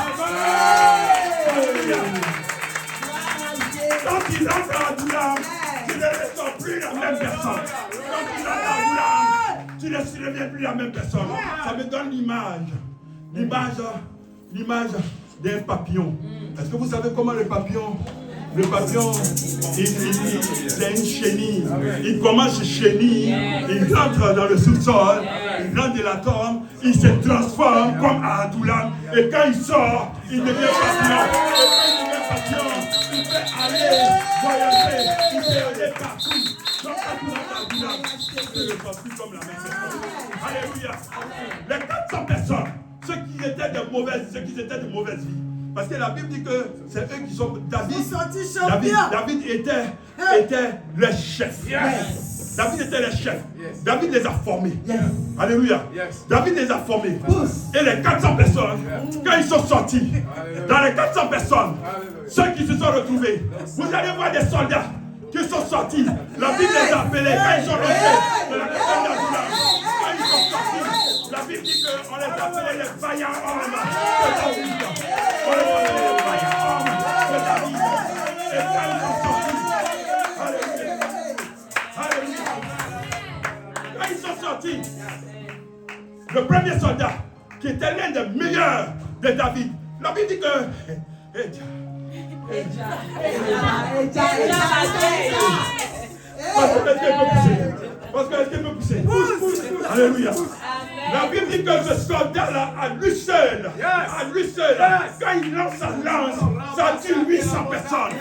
Quand il entre à Adoulam, tu ne ressens plus la même personne. Quand il entre à Adoulam, tu ne reviens plus la même personne. Ça me donne l'image d'un papillon. Est-ce que vous savez comment le papillon, c'est une chenille. Il commence chenille, il rentre dans le sous-sol, il rentre de la tombe, il se transforme comme à Adoulam. Et quand il sort, il devient papillon. Et quand il devient papillon, il peut aller voyager, il peut aller partout. Donc quand il rentre à Adoulam, il ne ressent plus comme la même personne. Alléluia. Les 400 personnes, ceux qui étaient de mauvaise vie. Parce que la Bible dit que c'est eux qui sont... David était le chef. Yes. David était le chef. Yes. David les a formés. Yes. Alléluia. Yes. David les a formés. Et les 400 personnes, quand ils sont sortis, dans les 400 personnes, ceux qui se sont retrouvés, vous allez voir des soldats qui sont sortis. La Bible les a appelés quand ils sont rentrés dans la personne d'Adoulam. Quand ils sont sortis, La Bible dit qu'on les appelait les vaillants hommes de David. On les appelait les vaillants hommes de David. Et quand ils sont sortis, alléluia, alléluia. Quand ils sont sortis, le premier soldat, qui était l'un des meilleurs de David, la Bible dit que... Parce que est-ce qu'il peut pousser? Pousse. Alléluia. La Bible dit que ce soldat-là, à lui seul, quand il lance sa lance, ça tue 800 personnes.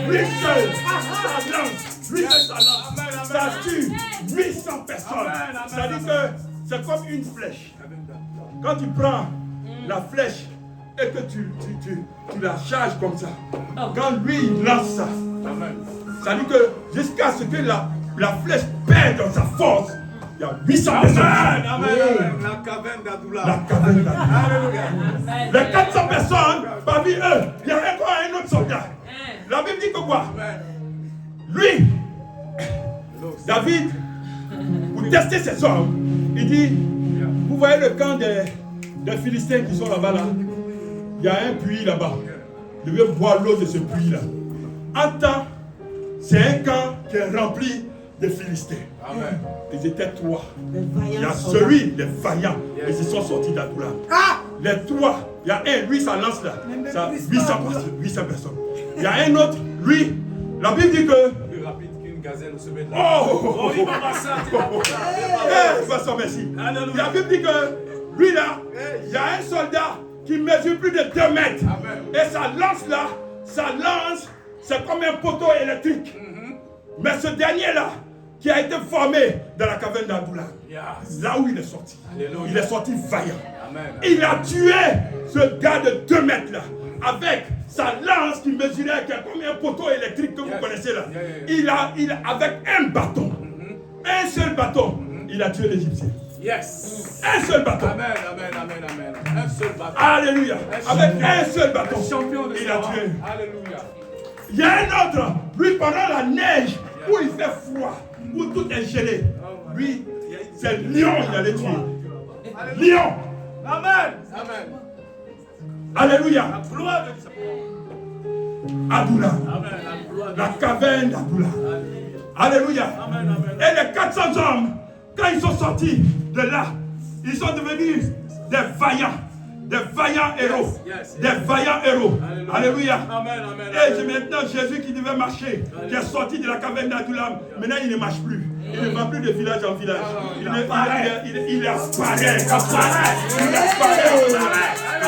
Lui seul, sa lance, ça tue 800 personnes. C'est-à-dire que c'est comme une flèche. Quand tu prends la flèche et que tu la charges comme ça, quand lui il lance ça, ça dit que jusqu'à ce que la flèche perde dans sa force, il y a 800 personnes. Amen. La caverne d'Adoula. Les 400 personnes, parmi eux, il y a encore un autre soldat. La Bible dit que quoi? Lui, David, pour tester ses hommes, il dit, vous voyez le camp des Philistins qui sont là-bas, là? Il y a un puits là-bas. Je vais boire l'eau de ce puits-là. En temps, c'est un camp qui est rempli de Philistins. Amen. Ils étaient 3. Il y a celui, les vaillants, et ils sont sortis d'Adoula. Les 3, il y a un, lui, ça lance là. Ça, 800 personnes. Il y a un autre, lui, la Bible dit que. Plus rapide qu'une gazelle au sommet de la. Oh, il va passer. merci. La Bible dit que lui là, il y a un soldat qui mesure plus de 2 mètres. Amen. Et sa lance là, c'est comme un poteau électrique. Mais ce dernier là, qui a été formé dans la caverne d'Adoula, là où il est sorti, il est sorti vaillant. Amen. Il a tué ce gars de 2 mètres là, avec sa lance qui mesurait comme un poteau électrique que vous connaissez là. Il a, avec un bâton, un seul bâton, il a tué l'Égyptien. Yes. Un seul bâton. Amen. Un seul bâton. Alléluia. Avec un seul bâton, Champion de il a tué. Alléluia. Il y a un autre, lui pendant la neige, où il fait froid, où tout est gelé. Lui, c'est lion, il allait tuer. Lion. Amen. Alléluia. La gloire de Dieu. Adoula. Amen. La gloire de La caverne d'Adoula. Alléluia. Amen. Et les 400 hommes, quand ils sont sortis de là, ils sont devenus des vaillants héros. Des vaillants héros. Alléluia. Amen. Et c'est maintenant Jésus qui devait marcher, qui est sorti de la caverne d'Adoula. Maintenant, il ne marche plus. Il ne va plus de village en village. Il apparaît. Il apparaît.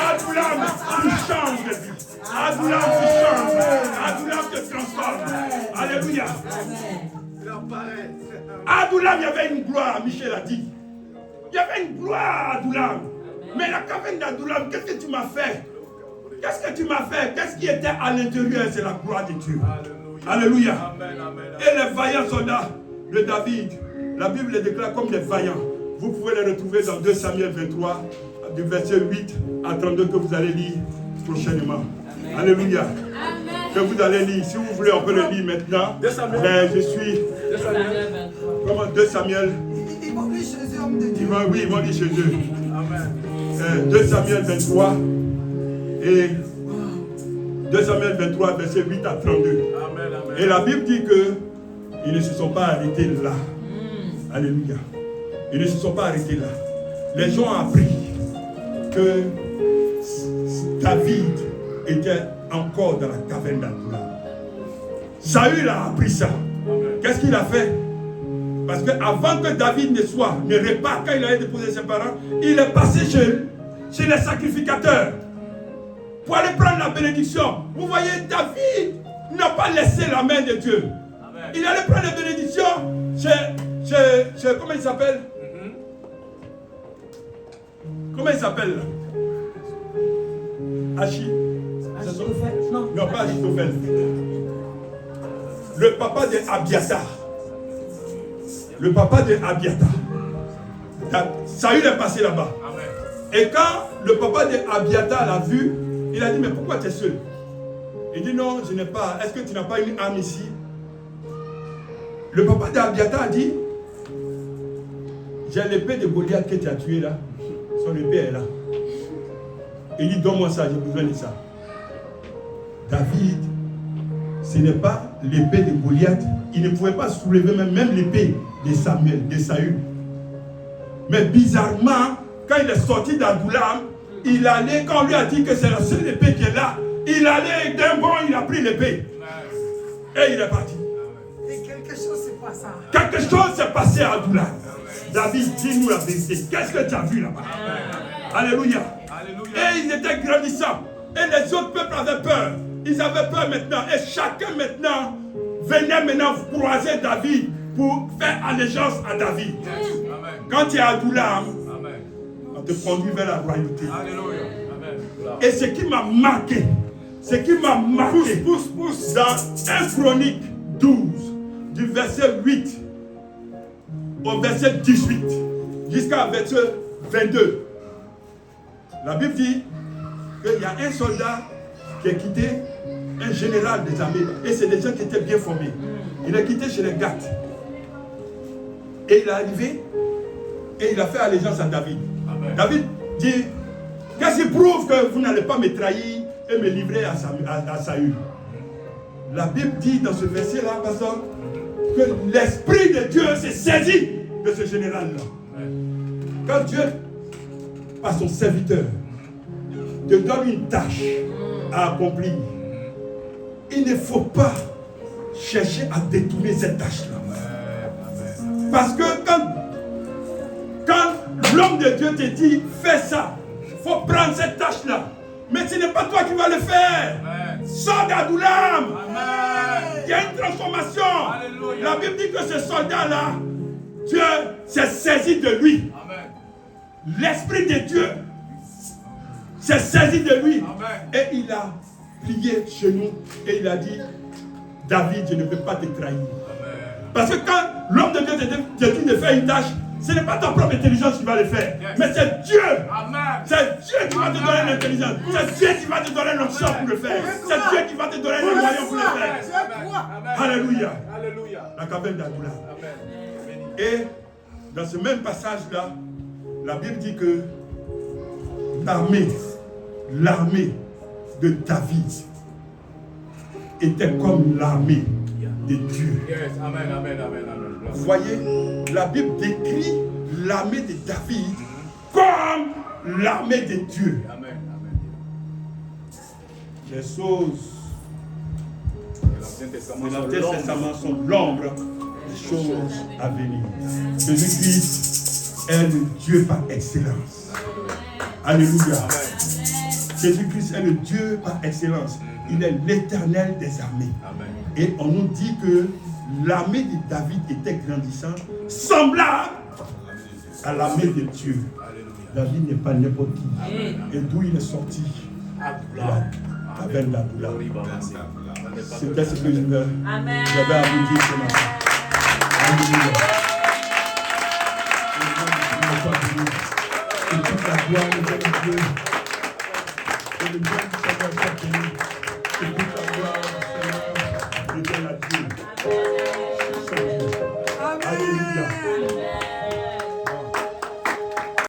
Adoulam, tu changes de vie. Adoulam, tu changes. Adoulam te transforme. Alléluia. Adoulam, il y avait une gloire, Michel a dit. Il y avait une gloire à Adoulam. Mais la caverne d'Adoulam, qu'est-ce que tu m'as fait? Qu'est-ce que tu m'as fait? Qu'est-ce qui était à l'intérieur? C'est la gloire de Dieu. Alléluia. Et les vaillants soldats de David, la Bible les déclare comme des vaillants. Vous pouvez les retrouver dans 2 Samuel 23, du verset 8 à 32 que vous allez lire prochainement. Alléluia. Que vous allez lire. Si vous voulez, on peut le lire maintenant. Mais je suis... 2 Samuel. Ils vont lire chez eux, homme de Dieu. Oui, ils vont lire chez eux. 2 Samuel 23 et 2 Samuel 23, verset 8 à 32. Et la Bible dit que ils ne se sont pas arrêtés là. Alléluia. Ils ne se sont pas arrêtés là. Les gens ont appris que David était encore dans la caverne d'Adoula. Saül a appris ça. Qu'est-ce qu'il a fait? Parce qu'avant que David ne répare, quand il allait déposer ses parents, il est passé chez les sacrificateurs pour aller prendre la bénédiction. Vous voyez, David n'a pas laissé la main de Dieu. Amen. Il allait prendre la bénédiction chez comment il s'appelle? Comment il s'appelle là? Non, pas Achitophel. Le papa de Abiathar. Le papa de Abiathar. Saül est passé là-bas. Et quand le papa de Abiathar l'a vu, il a dit, mais pourquoi tu es seul? Il dit, non, je n'ai pas. Est-ce que tu n'as pas une âme ici? Le papa d'Abiathar a dit, j'ai l'épée de Goliath que tu as tué là. Son épée est là. Il dit, donne-moi ça, j'ai besoin de ça. David, ce n'est pas l'épée de Goliath. Il ne pouvait pas soulever même l'épée de Samuel, de Saül. Mais bizarrement, quand il est sorti d'Adoulam, il allait, quand on lui a dit que c'est la seule épée qui est là, il allait d'un bond, il a pris l'épée. Et il est parti. Et quelque chose s'est passé. Quelque chose s'est passé à Adoulam. David, dis-nous la vérité. Qu'est-ce que tu as vu là-bas? Alléluia. Et ils étaient grandissants. Et les autres peuples avaient peur. Ils avaient peur maintenant. Et chacun maintenant venait maintenant croiser David pour faire allégeance à David. Quand tu es à Adoulam, on te conduit vers la royauté. Et ce qui m'a marqué, dans 1 Chronique 12, du verset 8 au verset 18, jusqu'à verset 22, la Bible dit qu'il y a un soldat qui a quitté un général des armées, et c'est des gens qui étaient bien formés. Il a quitté chez les Gath. Et il est arrivé, et il a fait allégeance à David. Amen. David dit, qu'est-ce qui prouve que vous n'allez pas me trahir et me livrer à Saül? La Bible dit dans ce verset-là, pasteur, que l'Esprit de Dieu s'est saisi de ce général-là. Quand Dieu, par son serviteur, te donne une tâche à accomplir, il ne faut pas chercher à détourner cette tâche-là. Parce que quand l'homme de Dieu te dit, fais ça, il faut prendre cette tâche-là. Mais ce n'est pas toi qui vas le faire. Sors d'Adoulam. Il y a une transformation. Alléluia. La Bible dit que ce soldat-là, Dieu s'est saisi de lui. L'Esprit de Dieu s'est saisi de lui. Amen. Et il a plié chez nous et il a dit, David, je ne peux pas te trahir. Amen. Parce que quand l'homme de Dieu te dit de faire une tâche, ce n'est pas ta propre intelligence qui va le faire. Yes. Mais c'est Dieu. Amen. C'est Dieu qui va te donner l'intelligence. C'est Dieu qui va te donner l'option pour le faire. C'est Dieu qui va te donner les moyens pour le faire. Alléluia. Alléluia. La caverne d'Adoulam. Et dans ce même passage-là, la Bible dit que l'armée de David était comme l'armée de Dieu. Yes. Amen, amen, amen, amen. Vous voyez, la Bible décrit l'armée de David comme l'armée de Dieu. Amen, amen. Les choses de l'Ancien Testament sont l'ombre des choses à venir. Jésus-Christ est le Dieu par excellence. Alléluia. Jésus-Christ est le Dieu par excellence. Il est l'Éternel des armées. Amen. Et on nous dit que l'armée de David était grandissante, semblable à l'armée de Dieu. David n'est pas n'importe qui. Et d'où il est sorti? La caverne d'Adoulam. C'était ce que j'avais à vous dire ce matin. Alléluia. Que toute la gloire nous vienne de Dieu.